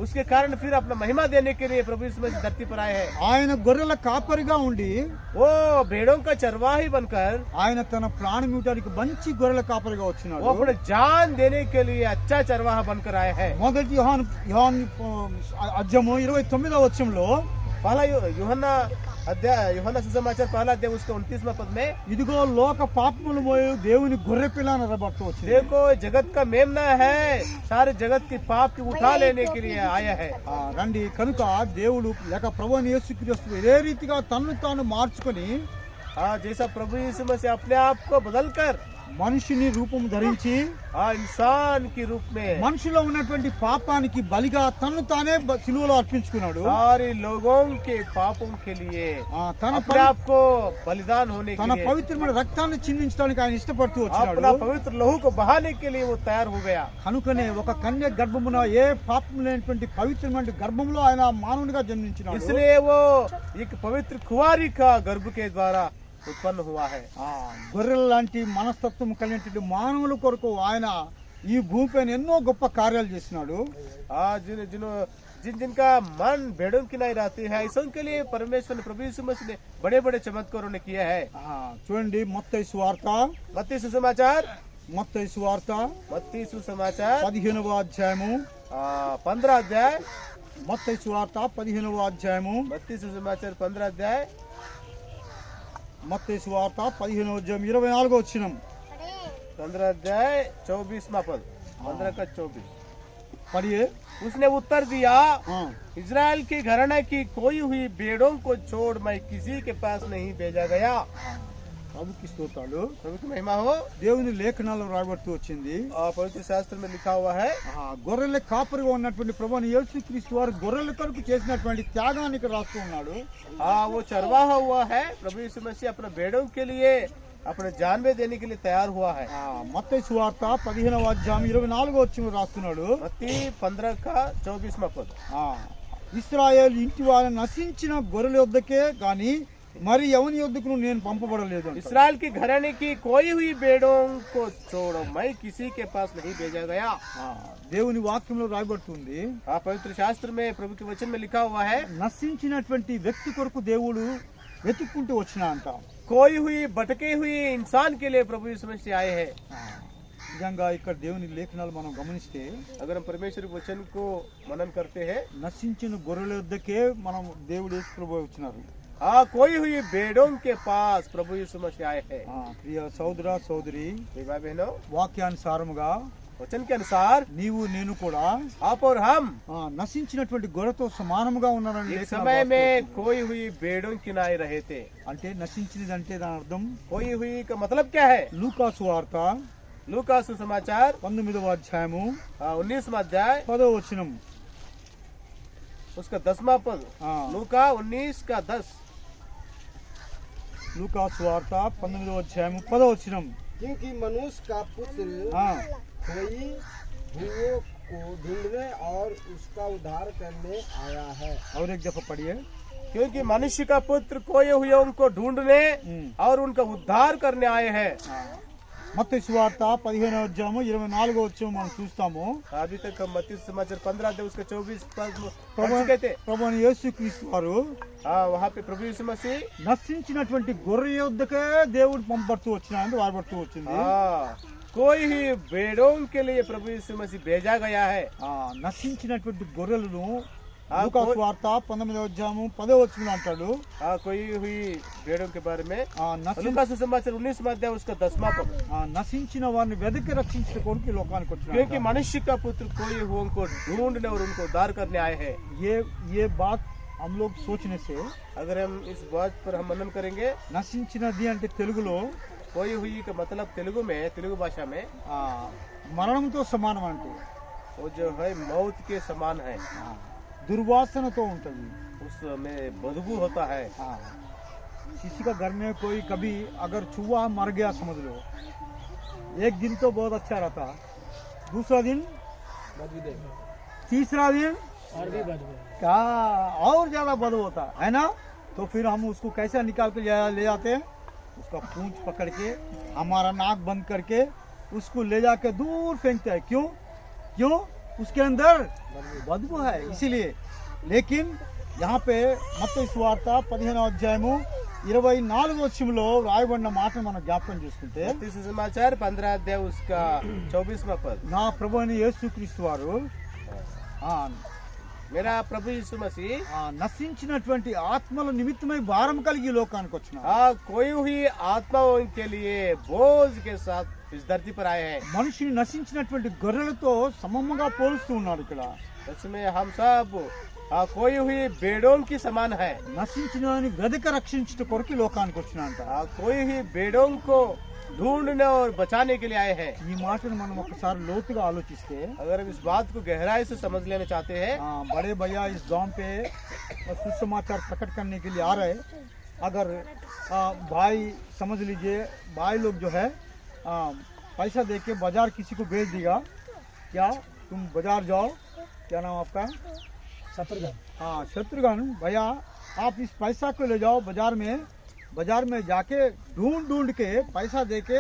उसके कारण फिर अपना महिमा देने के लिए प्रभु यीशु मसीह धरती पर आए हैं। ఆయన గొర్రెల కాపరిగా ఉండి वो भेड़ों का चरवाही बनकर ఆయన తన ప్రాణం ఇవ్వడానికి మంచి గొర్రెల కాపరిగా वो వచ్చినాడు। अपने जान देने के लिए अच्छा चरवाहा बनकर आए हैं। మొదటి యోహాను అధ్యాయము 29వ వచనంలో पहला यूहन्ना सुसमाचार पहला अध्याय उसके 29वां पद में ఇదిగో లోక పాపములు మోయు దేవుని గొర్రె పిల్ల అని రాయబడుతూ వచ్చింది। देखो जगत का मेमना है, सारे जगत की पाप की उठा लेने के लिए आया है। రండి కనుక దేవుడు లేక ప్రభువైన యేసుక్రీస్తు ఏ రీతిగా తన్ను తాను మార్చుకొని जैसा प्रभु यीशु मसीह अपने आप को बदलकर మనిషిని రూపం ధరించి इंसान के रूप में మనిషిలో ఉన్నటువంటి పాపానికి బలిగా తన్ను తానే సిలువలో అర్పించుకున్నాడు। सारे लोगों के पापों के लिए తన अपने आप को बलिदान होने के తన लिए పవిత్రమైన రక్తాన్ని చిందించడానికి ఆయన ఇష్టపడుతూ अपना వచ్చినాడు। पवित्र लहू को बहाने के लिए वो तैयार हो गया। కనుకనే ఒక కన్య గర్భమున ఏ పాపం లేనటువంటి పవిత్రమైన గర్భంలో ఆయన మానవునిగా జన్మించినాడు। इसलिए वो एक पवित्र कुंवारी का गर्भ के द्वारा उत्पन्न हुआ है। గొర్రెల లాంటి మనస్తత్వం కలిగినటువంటి మానవుల కొరకు ఆయన ఈ భూమిపైన ఎన్నో గొప్ప కార్యాలు చేసినాడు। जिनका मन भेड़ों की नहीं रहती है, ऐसों के लिए परमेश्वर ने प्रभु यीशु मसीह ने बड़े बड़े चमत्कारों ने किया है। చూడండి మత్తయి సువార్త मत्ती सुसमाचार 15వ అధ్యాయము 15 अध्याय మత్తయి సువార్త 15వ అధ్యాయము मत्ती सुसमाचार 15 अध्याय మత్తయి సువార్త 15వ అధ్యాయం 24వ వచనం 15 अध्याय 24वां पद 15 का 24। पढ़िए। उसने उत्तर दिया इजराइल के घराने की खोई हुई भेड़ों को छोड़ मैं किसी के पास नहीं भेजा गया। ప్రభుకి స్తోత్రాలు। प्रभु की महिमा हो। దేవుని లేఖనాల్లో రాయబడుతూ వచ్చింది पवित्र शास्त्र में लिखा हुआ है గొర్రెల కాపరిగా ఉన్నటువంటి ప్రభువైన యేసుక్రీస్తు వారు గొర్రెల కొరకు చేసినటువంటి త్యాగానికి రాస్తూ ఉన్నాడు। वो चरवाहा हुआ है, प्रभु यीशु मसीह अपने भेड़ों के लिए अपने जान में देने के लिए तैयार हुआ है। మత్తయి సువార్త 15వ అధ్యాయం 24వ వచనం రాస్తున్నాడు। मत्ती 15 का 24वां पद। ఇశ్రాయేలు ఇంటి వారిని నశించిన గొర్రెల యొద్దకే గాని మరి ఎవని యొద్దకు నేను పంపబడలేదు। इस्राएल की घराने की कोई हुई भेड़ों को छोड़ो मैं किसी के पास नहीं भेजा गया। దేవుని వాక్యంలో రాయబడుతుంది पवित्र शास्त्र में प्रभु के वचन में लिखा हुआ है నశించినటువంటి వ్యక్తి కొరకు దేవుడు వెతుక్కుంటూ వచ్చిన అంట। कोई हुई भटके हुई इंसान के लिए प्रभु यीशु मसीह आए हैं। నిజంగా ఇక్కడ దేవుని లేఖనాలు మనం గమనిస్తే अगर हम परमेश्वर के वचन को मनन करते हैं, నశించిన గొర్రెల యొద్దకే మనం దేవుడు యేసు ప్రభువు వచ్చినారు। कोई हुई भेड़ों के पास प्रभु यीशु मसीह आए हैं। ప్రియ సోదరా సోదరి भाई बहनों, వాక్యానుసారముగా वचन के अनुसार నీవు నేను కూడా आप और हम నశించినటువంటి గొర్రెతో సమానముగా ఉన్నారని एक లేఖనాలు समय में రాస్తూ. खोई हुई भेड़ों की नाई रहे थे। అంటే నశించినది అంటే దాని అర్థం खोई हुई का मतलब क्या है? లూకా సువార్త लूका सुसमाचार 19వ అధ్యాయము 19वां अध्याय 10వ వచనం. उसका 10वां पद। हाँ। लूका 19 का 10। లూకా సువార్త 19వ అధ్యాయము 10వ వచనం. क्योंकि मनुष्य का पुत्र हाँ. खोई हुओं को ढूंढने और उसका उद्धार करने आया है। और एक दफा पढ़िए. क्योंकि मनुष्य का पुत्र खोए हुए को ढूंढने और उनका उद्धार करने आए हैं। మత్తయి సువార్త 15వ అధ్యాయము 24వ వచనం మనం చూస్తాము. अभी तक हम मत्ती समाचार 15 अध्याय उसका 24 पद पढ़ चुके थे। ప్రభువైన యేసుక్రీస్తు వారు हाँ, वहाँ पे प्रभु यीशु मसीह నశించినటువంటి గొర్రె యొద్దకే దేవుడు పంపడుతూ వచ్చినాడు, వాడబడుతూ వచ్చింది. हाँ, कोई ही भेड़ों के लिए प्रभु यीशु मसीह भेजा गया है। నశించినటువంటి గొర్రెలను हाँ, లూకా कोई- సువార్త 19వ అధ్యాయము 10వ వచనం అంటాడు. हाँ, कोई हुई भेड़ों के बारे में నశి- लूका सुसमाचार 19वां अध्याय उसका 10वां पद। నశించిన వారిని వెదకి రక్షించే కొరకు ఈ లోకానికి क्योंकि వచ్చినాడు. मनुष्य का पुत्र कोई हुओं को ढूंढने और उनको उद्धार करने आए हैं। ये बात हम लोग सोचने से अगर हम इस बात पर हम मनन करेंगे, నశించినది అంటే తెలుగులో कोई हुई का मतलब तेलुगु में, तेलुगु भाषा में మరణంతో సమానం అంటే वो जो है मौत के समान है। దుర్వాసనతో ఉంటుంది. उसमें बदबू होता है। किसी का घर में कोई कभी अगर चूहा मर गया समझ लो, एक दिन तो बहुत अच्छा रहता, दूसरा दिन, तीसरा दिन और भी बदबू क्या और ज्यादा बदबू होता है ना. तो फिर हम उसको कैसे निकाल के ले जाते हैं, उसका पूंछ पकड़ के हमारा नाक बंद करके उसको ले जाके दूर फेंकते हैं. क्यों क्यों उसके अंदर बदबू है इसीलिए. लेकिन यहाँ पे మత్తయి సువార్త 15వ అధ్యాయము 24వ వచనంలో రాయబడిన మాటను మనం జ్ఞాపకం చేసుకుంటే, मत्ती सुसमाचार 15 अध्याय उसका 24वां पद। నా ప్రభు అయిన యేసుక్రీస్తు వారు मेरा प्रभु यीशु मसीह నశించినటువంటి ఆత్మల నిమిత్తమై భారం కలిగి ఈ లోకానికి వచ్చినారు. हाँ, कोई हुई आत्माओं के लिए बोझ के साथ इस धरती पर आए हैं। మనిషిని నశించినటువంటి గొర్రెలతో సమముగా పోలుస్తూ ఉన్నాడు ఇక్కడ. उसमें हम सब कोई हुई भेड़ों की समान है। నశించిన వారిని వెదక రక్షించుట కొరకు ఈ లోకానికి వచ్చినంట. कोई ही भेड़ों को ढूंढने और बचाने के लिए आए हैं। ఈ మాటను మనం ఒకసారి లోతుగా ఆలోచిస్తే, अगर हम इस बात को गहराई से समझ लेना चाहते हैं, बड़े भैया इस गांव पे सुसमाचार प्रकट करने के लिए आ रहे. अगर भाई समझ लीजिए, भाई लोग जो है पैसा दे के बाजार किसी को भेज देगा, क्या तुम बाजार जाओ, क्या नाम आपका? शत्रुघ्न। हाँ, शत्रुघ्न भैया, आप इस पैसा को ले जाओ बाजार में जाके ढूंढ के पैसा दे के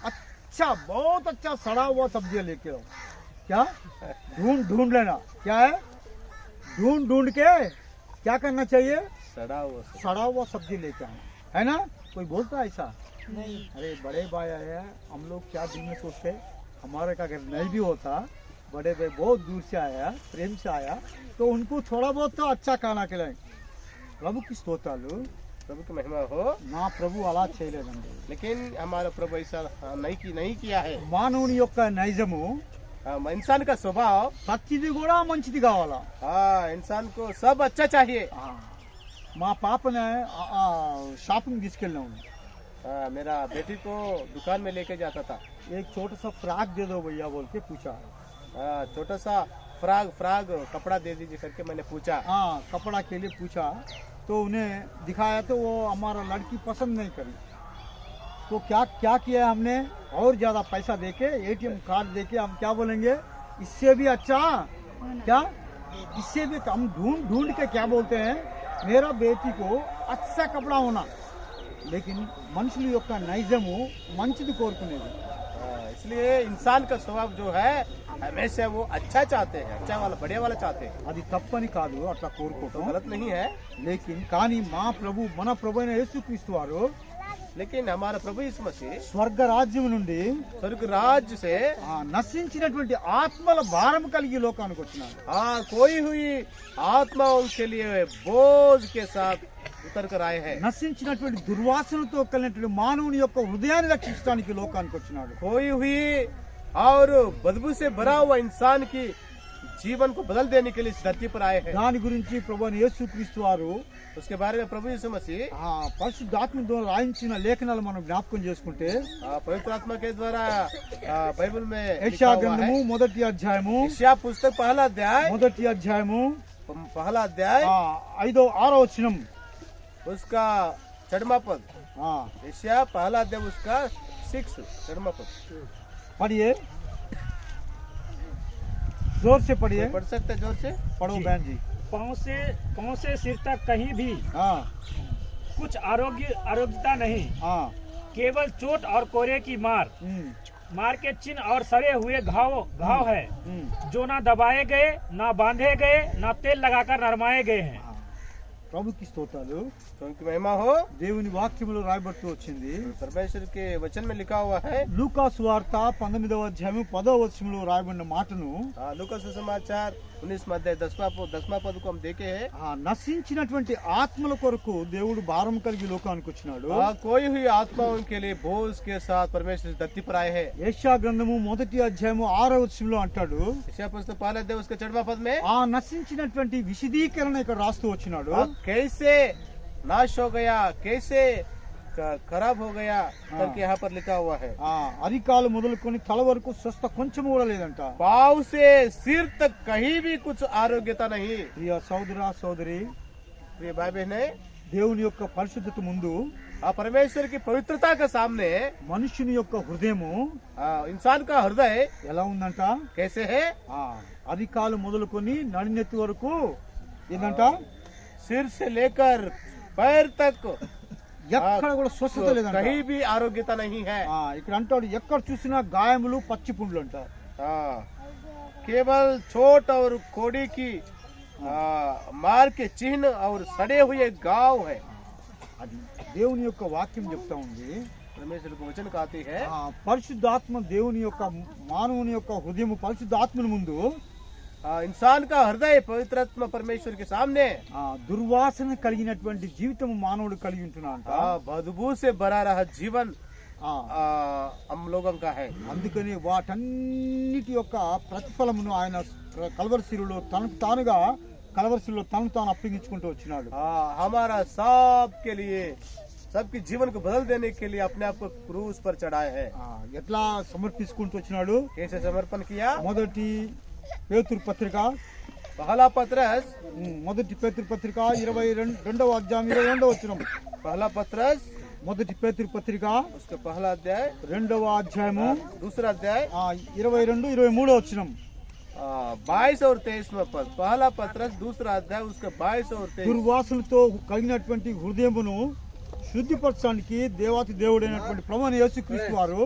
अच्छा, बहुत अच्छा सड़ा हुआ सब्जी लेके आओ. क्या ढूंढ लेना, क्या है ढूंढ के क्या करना चाहिए, सड़ा हुआ सब्जी लेके आना है ना. कोई बोलता है ऐसा नहीं. अरे बड़े भाई आया, हम लोग क्या दिल में सोचते, हमारे का अगर नहीं भी होता, बड़े भाई बहुत दूर से आया, प्रेम से आया, तो उनको थोड़ा बहुत तो अच्छा खाना खिलाएं. प्रभु की स्तोत्राలు, प्रभु की महिमा हो। నా ప్రభు అలా చేయలేదండి. लेकिन हमारा प्रभु ऐसा नहीं किया है। మానవుని యొక్క నైజము, इंसान का स्वभाव, ప్రతిది కూడా మంచిది కావాలా. इंसान को सब अच्छा चाहिए। మా పాపనే షాపింగ్ తీసుకెళ్ళాము. मेरा बेटी को दुकान में लेके जाता था। एक छोटा सा फ्रॉक दे दो भैया बोल के पूछा. छोटा सा फ्राग कपड़ा दे दीजिए करके मैंने पूछा. कपड़ा के लिए पूछा तो उन्हें दिखाया तो वो हमारा लड़की पसंद नहीं करी. तो क्या किया हमने, और ज्यादा पैसा देके ATM कार्ड देके हम क्या बोलेंगे, इससे भी अच्छा, क्या इससे भी हम ढूंढ के क्या बोलते हैं, मेरा बेटी को अच्छा कपड़ा होना. लेकिन మనుషుల యొక్క నైజము మంచిది కోరుకునేది. इसलिए इंसान का स्वभाव जो है हमेशा वो अच्छा चाहते हैं, अच्छा वाला, बढ़िया वाला चाहते हैं. అది తప్పని కాదు అట్లా కోరుకోవటం, गलत नहीं है. లేకిన్ కానీ మన ప్రభు అయిన యేసుక్రీస్తు వారు लेकिन हमारा प्रभु यीशु मसीह స్వర్గ రాజ్యం నుండి स्वर्ग राज्य से నశించినటువంటి ఆత్మల భారం కలిగి లోకానికి వచ్చినాడు. कोई हुई आत्माओं के लिए बोझ के साथ उतर कर आए हैं. నశించినటువంటి దుర్వాసనతో కలిగినటువంటి మానవుని యొక్క హృదయాన్ని రక్షించడానికి లోకానికి వచ్చినాడు. कोई हुई और बदबू से भरा हुआ इंसान की जीवन को बदल देने के लिए इस धरती पर आए हैं। దాని గురించి ప్రభువైన యేసుక్రీస్తు వారు उसके बारे में प्रभु यीशु मसीह పరిశుద్ధాత్మ ద్వారా రాయించిన లేఖనాలు మనం జ్ఞాపకం చేసుకుంటే पवित्र आत्मा के द्वारा बाइबल में యెషయా लिखा हुआ గ్రంథము है। మొదటి అధ్యాయము यशायाह पुस्तक पहला अध्याय ఆరో వచనం उसका चढ़मा पद। ఆ, यशायाह पहला अध्याय उसका 6 चढ़मा पद पढ़िए जोर से पढ़िए। पढ़ सकते हैं जोर से। पढ़ो बहन जी। पाँव से सिर तक कहीं भी हाँ कुछ आरोग्यता नहीं, हाँ केवल चोट और कोरे की मार के चिन्ह और सड़े हुए घाव है, जो ना दबाए गए, ना बांधे गए, ना तेल लगाकर नरमाए गए हैं। ప్రభుకి స్తోత్రాలు। उनकी महिमा हो। దేవుని వాక్యములో రాయబడుతూ వచ్చింది। परमेश्वर के वचन में लिखा हुआ है। లూకా సువార్త 19వ అధ్యాయం 10వ వచనంలో రాయబడిన మాటను लूका सुसमाचार 19 अध्याय 10वां पद को हम देखे हैं। నశించినటువంటి ఆత్మల కొరకు దేవుడు భారం కలిగి లోకానికి వచ్చినాడు। कोई हुई आत्माओं के लिए बोझ के साथ परमेश्वर धरती पर आए हैं। యెషయా గ్రంథము మొదటి అధ్యాయము 6వ వచనంలో అంటాడు, यशायाह पुस्तक पहला अध्याय उसका 4वां पद में ఆ నశించినటువంటి విశదీకరణ ఇక్కడ రాస్తూ వచ్చినాడు। कैसे नाश हो गया, कैसे खराब हो गया करके यहाँ पर लिखा हुआ है। అరికాలు మొదలుకొని తల వరకు స్వస్థ కొంచెం కూడా లేదంట। पाँव से सिर तक कहीं भी कुछ आरोग्यता नहीं। ప్రియ సోదరా సోదరి, प्रिय भाई बहने, దేవుని యొక్క పరిశుద్ధత ముందు परमेश्वर की पवित्रता के सामने మనుషుని యొక్క హృదయము इंसान का हृदय ఎలా ఉందంట? कैसे है? అరికాలు మొదలుకొని నడినెత్తి వరకు ఏందంట? सिर से लेकर पैर तक ఎక్కడ కూడా స్వస్థత లేదంట। कहीं भी आरोग्यता नहीं है। ఇక్కడ అంటాడు, ఎక్కడ చూసినా గాయములు పచ్చి పుండ్లు అంట। केवल चोट और कोड़ी की मार के चिन्ह और सड़े हुए घाव है। అది దేవుని యొక్క వాక్యం చెప్తా ఉంది। परमेश्वर को वचन कहती है। పరిశుద్ధాత్మ దేవుని యొక్క మానవుని యొక్క హృదయం పరిశుద్ధాత్మని ముందు इंसान का हृदय पवित्रात्मा परमेश्वर के सामने దుర్వాసన కలిగినటువంటి జీవితం మానవుడు కలిగి ఉంటున్నాడంట। बदबू से भरा रहा जीवन हम लोगों का है। అందుకని వాటన్నిటి యొక్క ప్రతిఫలమును ఆయన కల్వరిశిలులో తనకు తాను అప్పగించుకుంటూ వచ్చినాడు। हमारा सब के लिए सबके जीवन को बदल देने के लिए अपने आप को क्रूस पर चढ़ाए है। ఎట్లా సమర్పించుకుంటూ వచ్చినాడు? कैसे समर्पण किया? మొదటి పేతురు పత్రిక पहला पत्रस మొదటి పేతురు పత్రిక 22వ అధ్యాయం 22వ వచనం। पहला पत्रस మొదటి పేతురు పత్రిక उसका पहला अध्याय 2వ అధ్యాయము दूसरा अध्याय 22 23వ వచనం। 22 और 23 में पद। पहला पत्रस दूसरा अध्याय उसका 22 और 23। దుర్వాసనతో కలిగినటువంటి హృదయమును శుద్ధిపరచడానికి దేవాతి దేవుడైనటువంటి ప్రభువైన యేసుక్రీస్తు వారు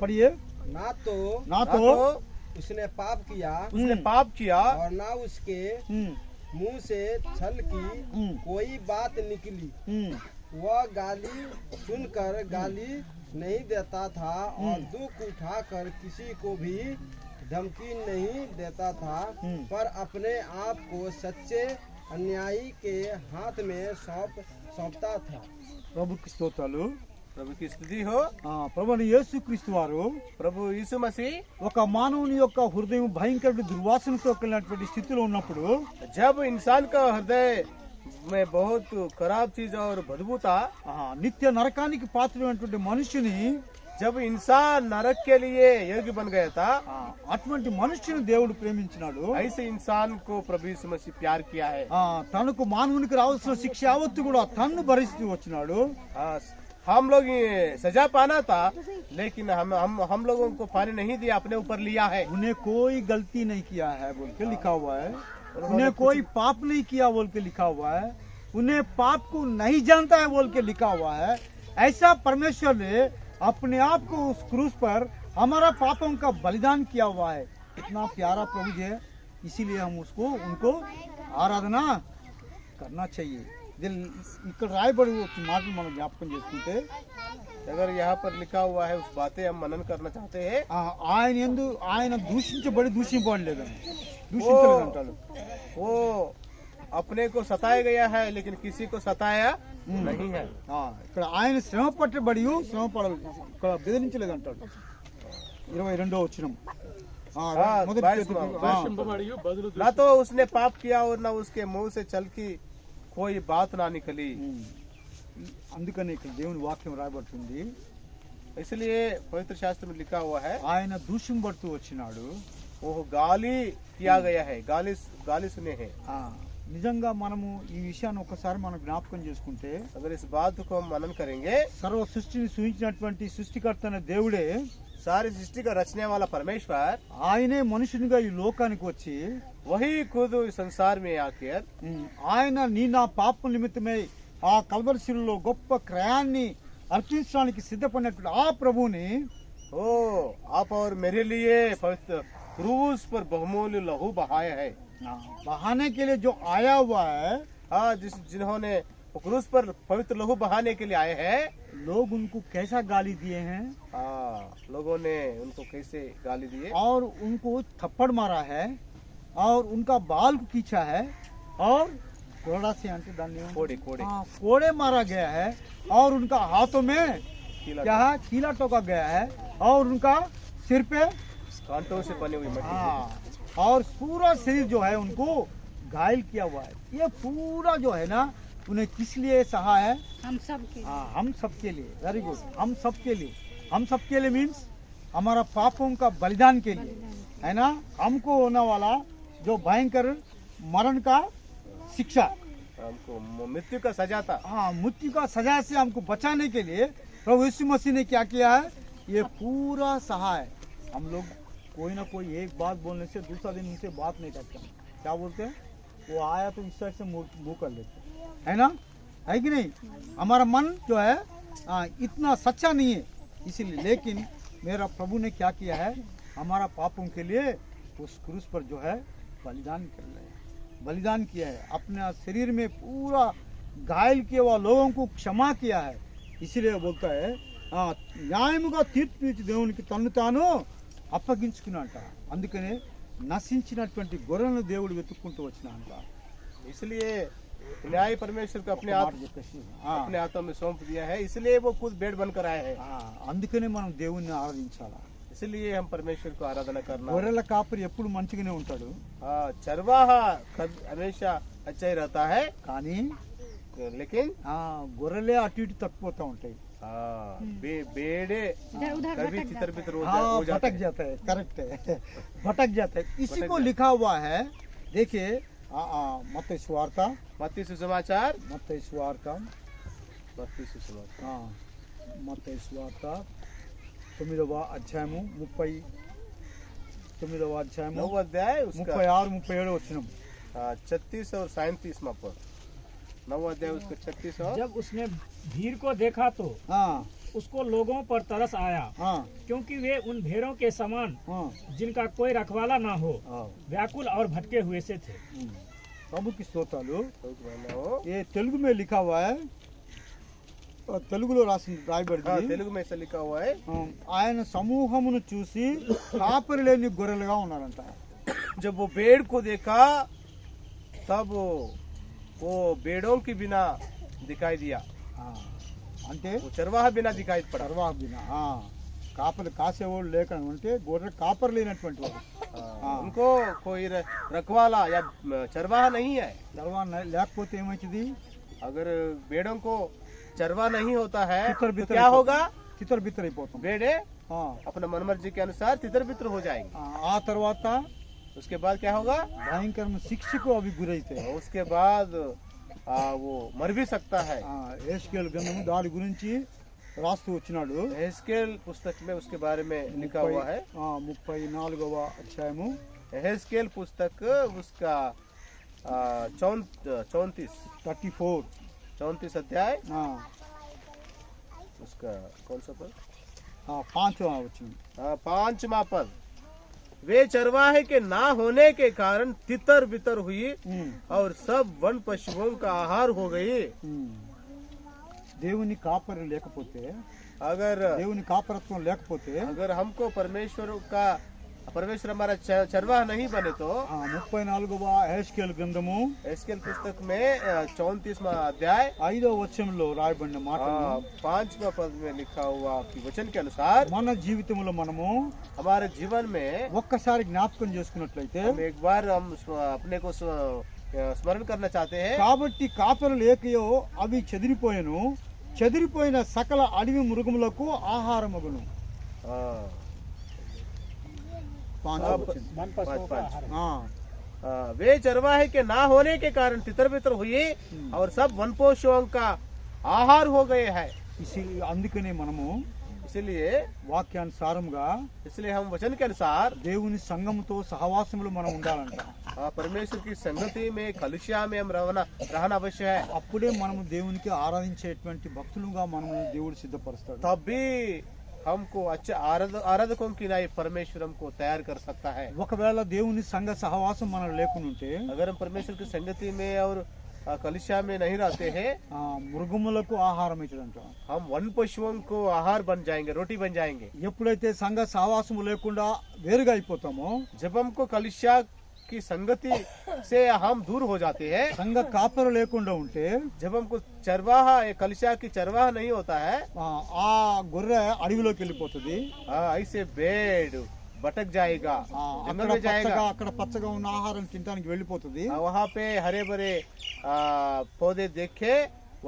పడియే ना तो నాతో उसने पाप किया और ना उसके मुंह से छल की कोई बात निकली। वह गाली सुनकर गाली नहीं देता था और दुख उठाकर किसी को भी धमकी नहीं देता था, पर अपने आप को सच्चे अन्यायी के हाथ में सौंपता था। प्रभु की स्तोत्राలు। प्रभु की स्तुति हो। ప్రభువైన యేసుక్రీస్తు వారు प्रभु यीशु मसीह ఒక మానవుని యొక్క హృదయం భయంకర దుర్వాసనతో కలిగినటువంటి స్థితిలో ఉన్నప్పుడు जब इंसान का हृदय में बहुत खराब चीज और बदबू था, నిత్య నరకానికి పాత్రమైనటువంటి మనుషుని जब इंसान नरक के लिए योग्य बन गया था, అటువంటి మనుషుని దేవుడు ప్రేమించినాడు। ऐसे इंसान को प्रभु यीशु मसीह प्यार किया है। తనకు మానవునికి రావాల్సిన శిక్ష యావత్తు కూడా తన్ను భరిస్తూ వచ్చినాడు। हम लोग सजा पाना था, लेकिन हम लोगों को पानी नहीं दिया, अपने ऊपर लिया है। उन्हें कोई गलती नहीं किया है बोल के लिखा हुआ है। उन्हें कोई पाप नहीं किया बोल के लिखा हुआ है। उन्हें पाप को नहीं जानता है बोल के लिखा हुआ है। ऐसा परमेश्वर ने अपने आप को उस क्रूस पर हमारा पापों का बलिदान किया हुआ है। इतना प्यारा प्रभु जी है, इसीलिए हम उनको आराधना करना चाहिए। ఇక్కడ రాయబడి మాటలు మనం జ్ఞాపకం చేసుకుంటే, अगर यहाँ पर लिखा हुआ है उस बातें हम मनन करना चाहते हैं। ఆయన దూషించబడలేదండి, దూషించలేదంటాడు। वो अपने को सताया गया है, लेकिन किसी को सताया नहीं है। ఇక్కడ ఆయన శ్రమ పట్టబడి ఇక్కడ బెదిరించలేదంటాడు। 22వ వచనం हाँ, మొదటి 22 పేతురు, ना तो उसने पाप किया और ना उसके मुंह से छल की कोई बात ना निकली। అందుకని ఇక్కడ దేవుని వాక్యం రాయబడుతుంది, इसलिए पवित्र शास्त्र में लिखा हुआ है ఆయన దూషింపడుతూ వచ్చినాడు. वो गाली किया गया है, गाली सुने हैं। నిజంగా మనము ఈ విషయాన్ని ఒకసారి మనం జ్ఞాపకం చేసుకుంటే, अगर इस बात को हम मनन करेंगे, సర్వ సృష్టిని సృజించినటువంటి సృష్టికర్త అనే దేవుడే, सारी सृष्टि का रचने वाला परमेश्वर, ఆయనే మనుషునిగా ఈ లోకానికి వచ్చి वही खुद इस संसार में आकर ఆయన నీ నా పాప నిమిత్తమై ఆ కల్వరిశిలలో గొప్ప క్రయాన్ని అర్పించడానికి సిద్ధపడినటువంటి ఆ ప్రభువుని ओ आप और मेरे लिए पवित्र क्रूस पर बहुमूल्य लहू बहाया है। बहाने के लिए जो आया हुआ है, हाँ, जिन्होंने क्रूस पर पवित्र लहू बहाने के लिए आए हैं, लोग उनको कैसा गाली दिए हैं, हाँ, लोगों ने उनको कैसे गाली दिए और उनको थप्पड़ मारा है, और उनका बाल को खींचा है, और कोड़ा से कोड़े कोड़े मारा गया है, और उनका हाथों में क्या है, कीला टोका गया है, और उनका सिर पे कांटों से बनी हुई मट्टी और पूरा शरीर जो है उनको घायल किया हुआ है। ये पूरा जो है ना, उन्हें किस लिए सहा है, हम सब के हम सबके लिए। वेरी गुड, हम सबके लिए। हम सबके लिए मीन्स हमारा पापों का बलिदान के लिए, है ना। हमको होने वाला जो भयंकर मरण का शिक्षा, हमको मृत्यु का सजा था, मृत्यु का सजा से हमको बचाने के लिए प्रभु यीशु मसीह ने क्या किया है, ये पूरा सहा है। हम लोग कोई ना कोई एक बात बोलने से दूसरा दिन उनसे बात नहीं करते, क्या बोलते हैं, वो आया तो इस तरह से मुंह कर लेते, है ना, है कि नहीं। हमारा मन जो है इतना सच्चा नहीं है, इसीलिए। लेकिन मेरा प्रभु ने क्या किया है, हमारा पापों के लिए उस क्रूस पर जो है बलिदान किया है, अपने शरीर में पूरा घायल किया हुआ लोगों को क्षमा किया है। इसीलिए बोलता है న్యాయముగా తీర్పు తీర్చి దేవునికి తన్ను తాను అప్పగించుకున్నాట, అందుకనే నశించినటువంటి గొర్రెలను దేవుడు వెతుక్కుంటూ వచ్చినాంట। इसलिए न्याय परमेश्वर को अपने हाथों में सौंप दिया है, इसलिए वो खुद बेड बनकर आए हैं। అందుకనే మనం దేవుణ్ణి ఆరాధించాలా, इसलिए हम परमेश्वर को आराधना करना। గొర్రెల కాపరి ఎప్పుడు మంచిగానే ఉంటాడు, चरवाहा हमेशा अच्छा ही रहता है, కానీ लेकिन గొర్రెలే అటు ఇటు తప్పిపోతా ఉంటాయి, बेड़े कभी तितर-बितर हो भटक जाता है। करेक्ट है, भटक जाता है। इसी को लिखा हुआ है, देखिए मत्ती सुवार्ता, मत्ती सुसमाचार, मत्ती सुवार्ता 9వ అధ్యాయము 39వ అధ్యాయము 9వ अध्याय उसका 36 37 వచనం, 36 और 37 पद, 9వ अध्याय उसका 36 और। जब उसने भीड़ को देखा तो उसको लोगों पर तरस आया, क्योंकि वे उन भेड़ों के समान जिनका कोई रखवाला ना हो व्याकुल और भटके हुए से थे। प्रभु की स्तोत्राలు। ये तेलुगु में लिखा हुआ है, తెలుగులో రాయబడింది, తెలుగు में ऐसा लिखा हुआ है, ఆయన సమూహమును చూసి కాపరి లేని గొర్రెలుగా ఉన్నారంట। जब वो भेड़ को देखा तब वो भेड़ों की बिना दिखाई दिया, అంటే चरवाहा बिना दिखाई पड़ा, చర్వాహ బినా, కాపరి కాసేవాడు లేక, అంటే గొర్రె కాపరి లేనటువంటి వాడు, उनको कोई रखवाला या चरवाहा नहीं है। చర్వాహ లేకపోతే ఏమవుతుంది, अगर भेड़ों को चरवा नहीं होता है तितर तो बितर क्या होगा, తితర్ బితర్ అయిపోతాం, भेड़े अपने मनमर्जी के अनुसार तितर बितर हो जाएंगे। ఆ తర్వాత उसके बाद क्या होगा, భయంకరమైన శిక్షకు అవి గురైతాయి, उसके बाद वो मर भी सकता है। హెస్కేలు గ్రంథము దాని గురించి రాస్తూ వచ్చినాడు, हेस्केल पुस्तक में उसके बारे में लिखा हुआ है, 34వ అధ్యాయము, हेस्केल पुस्तक उसका 34 अध्याय, उसका कौन सा पद, 5వ వచనం, 5वां पद, वे चरवाहे के ना होने के कारण तितर बितर हुई और सब वन पशुओं का आहार हो गई। దేవుని కాపరి లేకపోతే, अगर దేవుని కాపరత్వం లేకపోతే, अगर हमको परमेश्वर का परमेश्वर हमारा चरवाह नहीं बने तो 34వ యెహెజ్కేలు గ్రంథము एस्केल पुस्तक में 34वां अध्याय 5వ వచనంలో రాయబడిన మాటలు 5वां पद में लिखा हुआ कि वचन के अनुसार మన జీవితంలో మనము हमारे जीवन में ఒక్కసారి జ్ఞాపకం చేసుకున్నట్లయితే हम एक बार हम अपने को स्मरण करना चाहते हैं। కాబట్టి కాపరులు ఏకయో అవి చెదిరిపోయిన సకల అడవి మృగములకు ఆహారమగును हाँ, वन पशुओं का आहार है। वे चरवाहे के ना होने के कारण तितर बितर हुई और सब वन पशुओं का आहार हो गए हैं। అందుకనే మనము इसलिए వాక్యానుసారంగా इसलिए हम वचन के अनुसार దేవుని సంఘముతో సహవాసములు మనం ఉండాలంట परमेश्वर की संगति में कलुष्या में हम रहना अवश्य है। అప్పుడే మనము దేవునికి ఆరాధించేటువంటి భక్తులుగా మనము దేవుడు సిద్ధపరుస్తాడు तभी हमको अच्छे आराधकों की नाई परमेश्वर हमको तैयार कर सकता है। ఒకవేళ దేవుని సంఘ సహవాసం మనం లేకుంటే अगर हम परमेश्वर की संगति में और कलिशा में नहीं रहते हैं మృగములకు ఆహారం ఇచ్చడంట हम वन पशुओं को आहार बन जाएंगे, रोटी बन जाएंगे। ఎప్పుడైతే సంఘ సహవాసం లేకుండా వేరుగా అయిపోతామో जब हमको कलिशा की संगति से हम दूर हो जाते हैं, సంఘ కాపరు లేకుండా ఉంటే जब हमको चरवाहा कलिशा की चरवाहा नहीं होता है ఆ గొర్రె అడవిలోకి వెళ్ళిపోతుంది ऐसे भेड़ भटक जाएगा, जंगल में जाएगा। అక్కడ పచ్చగా ఉన్న ఆహారం తినడానికి వెళ్ళిపోతుంది वहाँ पे हरे भरे पौधे देखे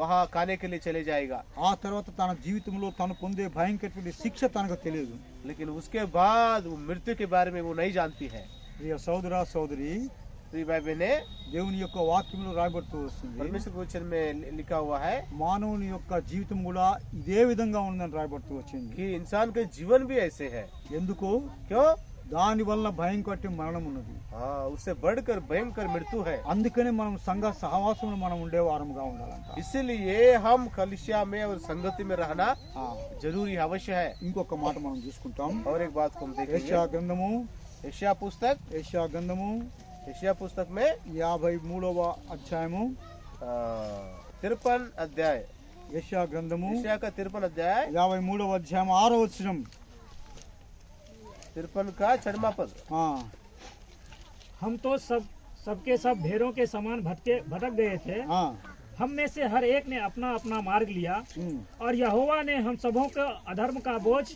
वहाँ खाने के लिए चले जाएगा। ఆ తర్వాత తన జీవితంలో తను పొందే భయంకరమైన శిక్ష తనకు తెలియదు लेकिन उसके बाद वो मृत्यु के बारे में वो नहीं जानती है। ప్రియ సోదరా సోదరి भाई बहने, దేవుని యొక్క వాక్యంలో రాయబడుతూ వస్తుంది परमेश्वर के वचन में लिखा हुआ है మానవుని యొక్క జీవితం కూడా ఇదే విధంగా ఉందని రాయబడుతూ వచ్చింది कि इंसान के जीवन भी ऐसे है। ఎందుకు क्यों? దాని వల్ల భయం కట్టి మరణం ఉన్నది हाँ, उससे बढ़कर भयंकर मृत्यु है। అందుకనే మనం సంఘ సహవాసంలో మనం ఉండే వారముగా ఉండాలంట इसीलिए हम कलिसिया में और संगति में रहना ఆ, जरूरी अवश्य है। ఇంకొక మాట మనం చూసుకుంటాం और एक बात को हम देखेंगे, యెషయా గ్రంథము यशायाह पुस्तक యెషయా గ్రంథము 53వ అధ్యాయము 53 अध्याय యెషయా గ్రంథము यशायाह का 53 अध्याय 53వ అధ్యాయం 6వ వచనం 53 का 6वां पद। हम तो सबके सब भेड़ों के समान भटक गए थे। हम में से हर एक ने अपना अपना मार्ग लिया और यहोवा ने हम सबों का अधर्म का बोझ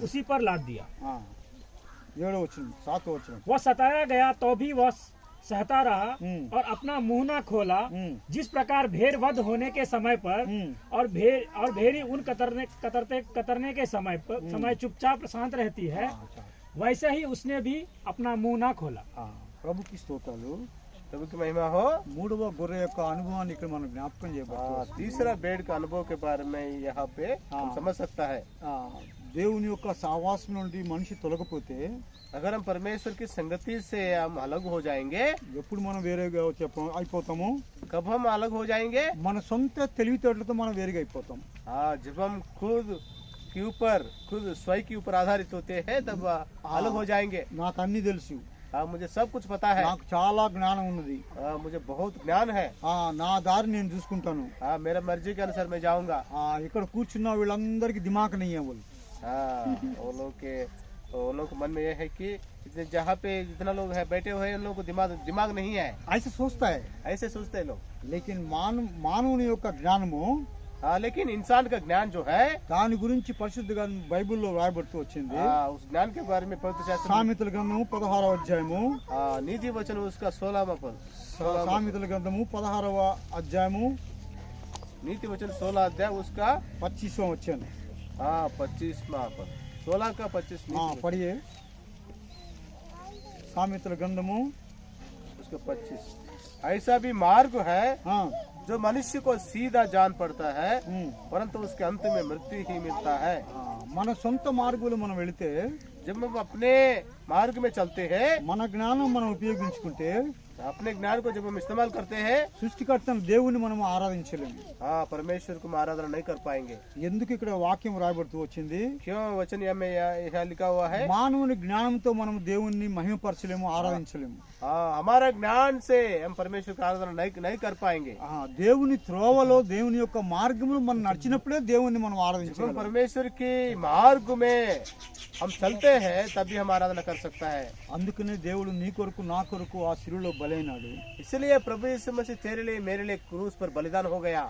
उसी पर लाद दिया। 7వ వచనం 7వ వచనం वह सताया गया तो भी वह सहता रहा और अपना मुंह न खोला। जिस प्रकार भेड़ वध होने के समय पर और भेड़ी उन कतरने के समय चुपचाप शांत रहती है, वैसे ही उसने भी अपना मुंह न खोला। ప్రభుకి స్తోత్రాలు प्रभु की महिमा हो। 3వ గొర్రె యొక్క అనుభవాన్ని ఇక్కడ మనం జ్ఞాపకం చేయబడుతుంది तीसरा भेड़ का अनुभव के बारे में यहाँ पे हम समझ सकता है। దేవుని యొక్క సహవాసం నుండి మనిషి తొలగిపోతే अगर हम परमेश्वर की संगति से हम अलग हो जाएंगे, ఎప్పుడు మనం వేరేగా అయిపోతాము कब हम अलग हो जाएंगे? మన సొంత తెలివితేటలతో మనం వేరుగా అయిపోతాం जब हम खुद स्वयं के ऊपर आधारित होते हैं तब अलग हो जाएंगे। నాకు అన్ని తెలుసు मुझे सब कुछ पता है, నాకు చాలా జ్ఞానం ఉన్నది मुझे बहुत ज्ञान है, నా దారి నేను చూసుకుంటాను मेरा मर्जी के अनुसार मैं जाऊंगा। ఇక్కడ కూర్చున్న వీళ్ళందరికీ దిమాగ్ नहीं है बोल वो लोग के मन में ये है कि जहाँ पे जितना लोग है बैठे हुए हैं उन लोगों को दिमाग नहीं है, ऐसे सोचता है ऐसे सोचते हैं लोग। लेकिन మానవుని యొక్క జ్ఞానము लेकिन इंसान का ज्ञान जो है దాని గురించి పరిశుద్ధ బైబిల్లో రాయబడుతూ వచ్చింది उस ज्ञान के बारे में पवित्र शास्त्र సామెతల గ్రంథము 16వ అధ్యాయము नीति वचन उसका 16वां पद। సామెతల గ్రంథము 16వ అధ్యాయము नीति वचन 16 अध्याय उसका 25వ వచనం 25वां पद। 16 का 25 పడియే సామెతల గ్రంథము उसका 25। ऐसा भी मार्ग है हाँ जो मनुष्य को सीधा जान पड़ता है, परंतु उसके अंत में मृत्यु ही मिलता है। మన సొంత మార్గంలో మనం వెళితే जब हम अपने मार्ग में चलते हैं, మన జ్ఞానం మనం ఉపయోగించుకుంటే अपने ज्ञान को जब हम इस्तेमाल करते हैं, సృష్టికర్త దేవుని మనం ఆరాధించలేము परमेश्वर को हम आराधना नहीं कर पाएंगे। ఎందుకు ఇక్కడ వాక్యం రాయబడుతూ వచ్చింది क्यों वचन में यहाँ लिखा हुआ है? మానవుని జ్ఞానంతో మనం దేవుణ్ణి మహిమపరచలేము ఆరాధించలేము हमारा ज्ञान से हम परमेश्वर की आराधना नहीं कर पाएंगे। దేవుని త్రోవలో దేవుని యొక్క మార్గములు మనం నడిచినప్పుడే దేవుణ్ణి మనం जब हम ఆరాధించగలం परमेश्वर के मार्ग में हम चलते हैं तभी हम आराधना कर सकता है। అందుకనే దేవుడు నీ కొరకు నా కొరకు ఆ శిలువలో బలైనాడు. इसलिए प्रभु यीशु मसीह तेरे लिए मेरे लिए क्रूस पर बलिदान हो गया।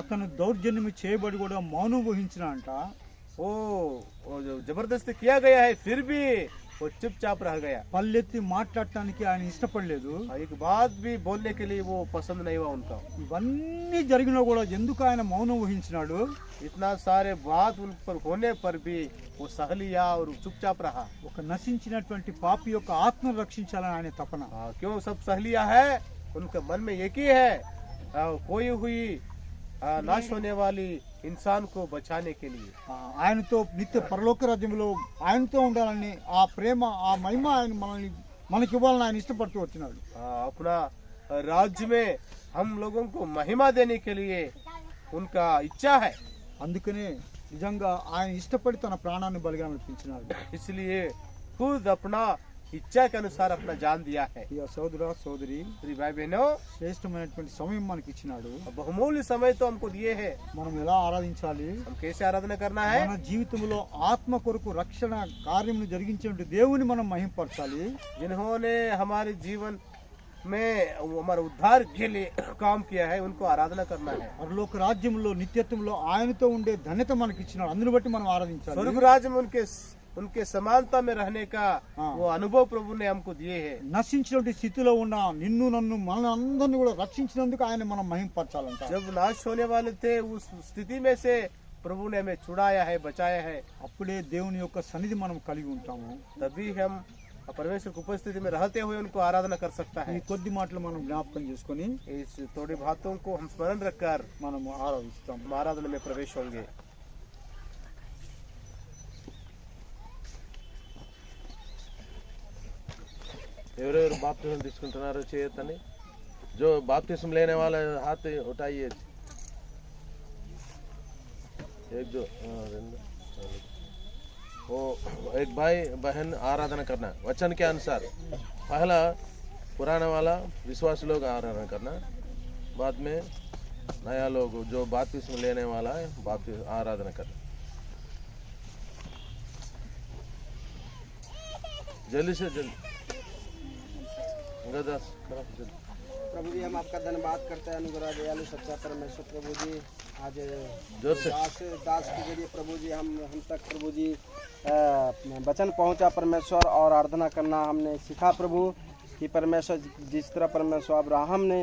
అతను దౌర్జన్యం చేయబడి కూడా మౌనం వహించిన అంట. वो जो जबरदस्ती किया गया है फिर भी वो चुपचाप रह गया। పల్లెత్తి మాట్లాడటానికి ఆయన ఇష్టపడలేదు. एक बात भी बोलने के लिए वो पसंद नहीं हुआ उनका। ఇవన్నీ జరిగినా కూడా ఎందుకు ఆయన మౌనం వహించినాడు? इतना सारे बात उन पर होने पर भी वो सह लिया और चुपचाप रहा। ఒక నశించినటువంటి పాపి యొక్క ఆత్మను రక్షించాలని ఆయన తపన. क्यों सब सह लिया है? उनके मन में एक ही है, खोई हुई नाश होने वाली इंसान को बचाने के लिए। ఆయనతో నిత్య పరలోక రాజ్యంలో ఆయనతో ఉండాలని ఆ ప్రేమ ఆ మహిమ ఆయన మనకి ఇవ్వాలని ఆయన ఇష్టపడుతూ వచ్చినాడు. अपना राज्य में हम लोगों को महिमा देने के लिए उनका इच्छा है। అందుకనే నిజంగా ఆయన ఇష్టపడి తన ప్రాణాన్ని బలిగా అర్పించినాడు. इसलिए खुद अपना इच्छा के अनुसार अपना जान दिया है। ఇక సోదరా సోదరి, भाई बहनों, శ్రేష్టమైనటువంటి సమయం మనకి ఇచ్చినాడు. बहुमूल्य समय तो हमको दिए है। మనం ఎలా ఆరాధించాలి? हम कैसे आराधना करना है? మన జీవితంలో ఆత్మ కొరకు రక్షణ కార్యమును జరిగించేటువంటి దేవుని మనం మహింపరచాలి. जिन्होंने हमारे जीवन में हमारे उद्धार के लिए काम किया है उनको आराधना करना है। పరలోక రాజ్యంలో నిత్యత్వంలో ఆయనతో ఉండే ధన్యత మనకి ఇచ్చినాడు. అందుని బట్టి మనం ఆరాధించాలి. स्वर्ग राज्य में उनके समानता में रहने का वो अनुभव प्रभु ने हमको दिए है। నశించినటువంటి స్థితిలో ఉన్న నిన్ను నన్ను మన అందరిని కూడా రక్షించినందుకు ఆయన మనం మహింపరచాలంట. जब नाश होने वाले थे उस स्थिति में से प्रभु ने हमें छुड़ाया है, बचाया है। అప్పుడే దేవుని యొక్క సన్నిధి మనం కలిగి ఉంటాము. तभी हम परमेश्वर की उपस्थिति में रहते हुए उनको आराधना कर सकता ఈ है। కొద్ది మాటలు మనం జ్ఞాపకం చేసుకొని इस थोड़ी बातों को हम स्मरण रखकर మనం ఆరాధిస్తాం. हम आराधना में प्रवेश होंगे। ఎవరెవరు బాప్తిజం తీసుకుంటున్నారో చేయొద్దని जो बाप्तिस्म लेने वाला हाथ उठाइए। एक जो वो एक भाई बहन आराधना करना वचन के अनुसार। पहला पुराना वाला विश्वास लोग आराधना करना, बाद में नया लोग जो बाप्तिस्म लेने वाला है आराधना करना। जल्दी से जल्दी प्रभु जी हम आपका धन्यवाद करते हैं, अनुग्रह दयालु सच्चा परमेश्वर प्रभु जी। आज जोर से दास के जरिए प्रभु जी हम तक प्रभु जी वचन पहुंचा परमेश्वर, और आराधना करना हमने सीखा प्रभु कि परमेश्वर जिस तरह परमेश्वर अब्राहम ने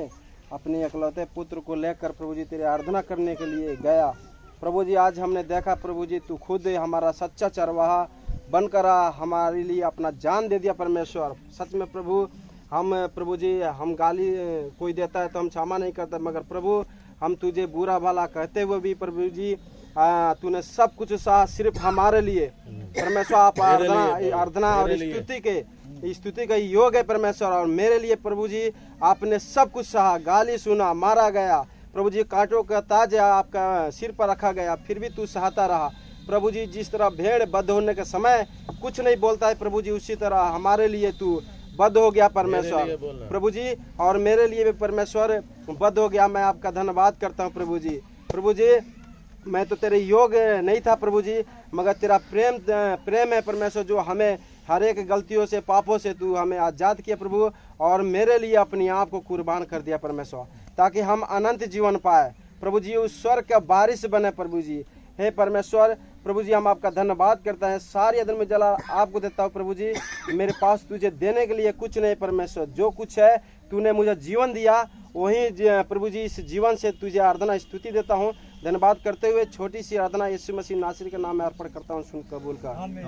अपने इकलौते पुत्र को लेकर प्रभु जी तेरी आराधना करने के लिए गया। प्रभु जी आज हमने देखा प्रभु जी तू खुद हमारा सच्चा चरवाहा बनकर हमारे लिए अपना जान दे दिया परमेश्वर। सच में प्रभु हम प्रभु जी हम गाली कोई देता है तो हम क्षमा नहीं करते, मगर प्रभु हम तुझे बुरा भला कहते हुए भी प्रभु जी तूने सब कुछ सहा सिर्फ हमारे लिए। परमेश्वर आप आराधना और स्तुति के योग है परमेश्वर। और मेरे लिए प्रभु जी आपने सब कुछ सहा, गाली सुना, मारा गया प्रभु जी, कांटों का ताज आपका सिर पर रखा गया, फिर भी तू सहता रहा प्रभु जी। जिस तरह भेड़ बद्ध होने के समय कुछ नहीं बोलता है प्रभु जी, उसी तरह हमारे लिए तू बद्ध हो गया परमेश्वर प्रभु जी, और मेरे लिए भी परमेश्वर बद्ध हो गया। मैं आपका धन्यवाद करता हूँ प्रभु जी। प्रभु जी मैं तो तेरे योग नहीं था प्रभु जी, मगर तेरा प्रेम है परमेश्वर, जो हमें हर एक गलतियों से पापों से तू हमें आज़ाद किया प्रभु, और मेरे लिए अपनी आप को कुर्बान कर दिया परमेश्वर, ताकि हम अनंत जीवन पाए प्रभु जी, उस स्वर्ग का बारिश बने प्रभु जी। हे परमेश्वर प्रभु जी हम आपका धन्यवाद करते हैं, सारी अदर में जला आपको देता हूँ प्रभु जी। मेरे पास तुझे देने के लिए कुछ नहीं परमेश्वर, जो कुछ है तूने मुझे जीवन दिया वही प्रभु जी इस जीवन से तुझे आराधना स्तुति देता हूँ। धन्यवाद करते हुए छोटी सी आराधना यीशु मसीह नासरी के नाम में अर्पण करता हूँ, सुन कबूल का आमीन।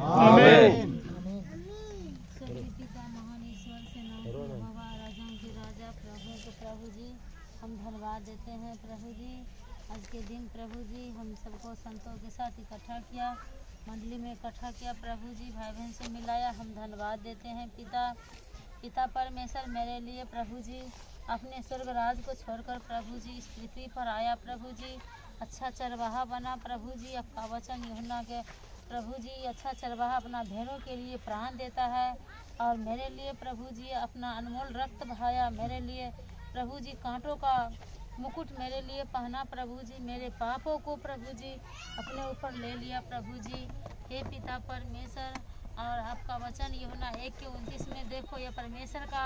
प्रभु जी हम धन्यवाद देते हैं प्रभु जी, आज के दिन प्रभु जी हम सबको संतों के साथ इकट्ठा किया, मंडली में इकट्ठा किया प्रभु जी, भाई बहन से मिलाया। हम धन्यवाद देते हैं पिता परमेश्वर मेरे लिए प्रभु जी अपने स्वर्ग राज को छोड़कर प्रभु जी इस पृथ्वी पर आया प्रभु जी, अच्छा चरवाहा बना प्रभु जी। आपका वचन यूहन्ना के प्रभु जी अच्छा चरवाहा अपना भेड़ों के लिए प्राण देता है, और मेरे लिए प्रभु जी अपना अनमोल रक्त बहाया, मेरे लिए प्रभु जी कांटों का मुकुट मेरे लिए पहना प्रभु जी, मेरे पापों को प्रभु जी अपने ऊपर ले लिया प्रभु जी। हे पिता परमेश्वर, और आपका वचन यूहन्ना 1:29 में देखो, ये परमेश्वर का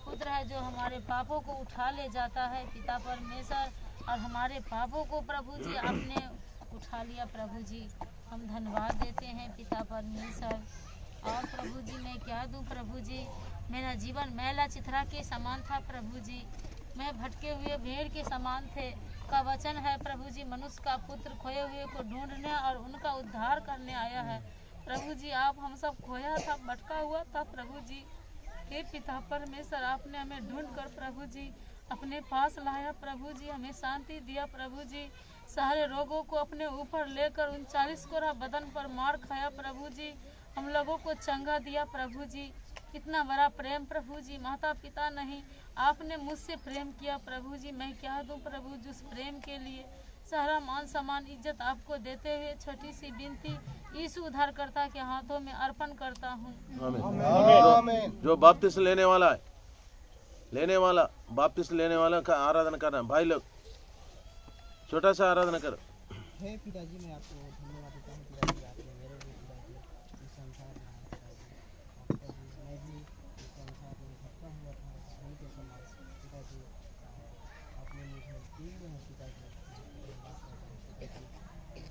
पुत्र है जो हमारे पापों को उठा ले जाता है पिता परमेश्वर, और हमारे पापों को प्रभु जी आपने उठा लिया प्रभु जी। हम धन्यवाद देते हैं पिता परमेश्वर। और प्रभु जी मैं क्या दूं प्रभु जी, मेरा जीवन मैला चिथरा के समान था प्रभु जी, मैं भटके हुए भेड़ के समान थे। का वचन है प्रभु जी, मनुष्य का पुत्र खोए हुए को ढूंढने और उनका उद्धार करने आया है प्रभु जी। आप हम सब खोया था, भटका हुआ था प्रभु जी। हे पिता परमेश्वर, आपने हमें ढूंढ कर प्रभु जी अपने पास लाया प्रभु जी, हमें शांति दिया प्रभु जी। सारे रोगों को अपने ऊपर लेकर 39 कोरा बदन पर मार खाया प्रभु जी, हम लोगों को चंगा दिया प्रभु जी। कितना बड़ा प्रेम प्रभु जी, माता पिता नहीं, आपने मुझसे प्रेम किया प्रभु जी। मैं क्या दूं प्रभु जी उस प्रेम के लिए। सारा मान सम्मान इज्जत आपको देते हुए छोटी सी विनती यीशु उद्धारकर्ता के हाथों में अर्पण करता हूँ। आमीन। जो बपतिस्मा लेने वाला है, बपतिस्मा लेने वाला का आराधना करना। भाई लोग छोटा सा आराधना करो। हे पिताजी, मैं आपको धन्यवाद देता हूँ पिताजी, आपने मेरे लिए पिताजी इस संसार में आया पिताजी। पिताजी मैं भी इस संसार में भटका हुआ था भूल के समान पिताजी, आपने मुझे ढूंढ है पिताजी, धन्यवाद करता हूँ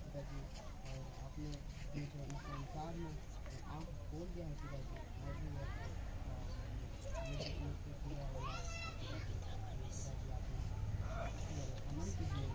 पिताजी। और आपने मुझे इस संसार में आँख खोल दिया है पिताजी। मैं भी आपको पिताजी आपने मेरे अनंत जीवन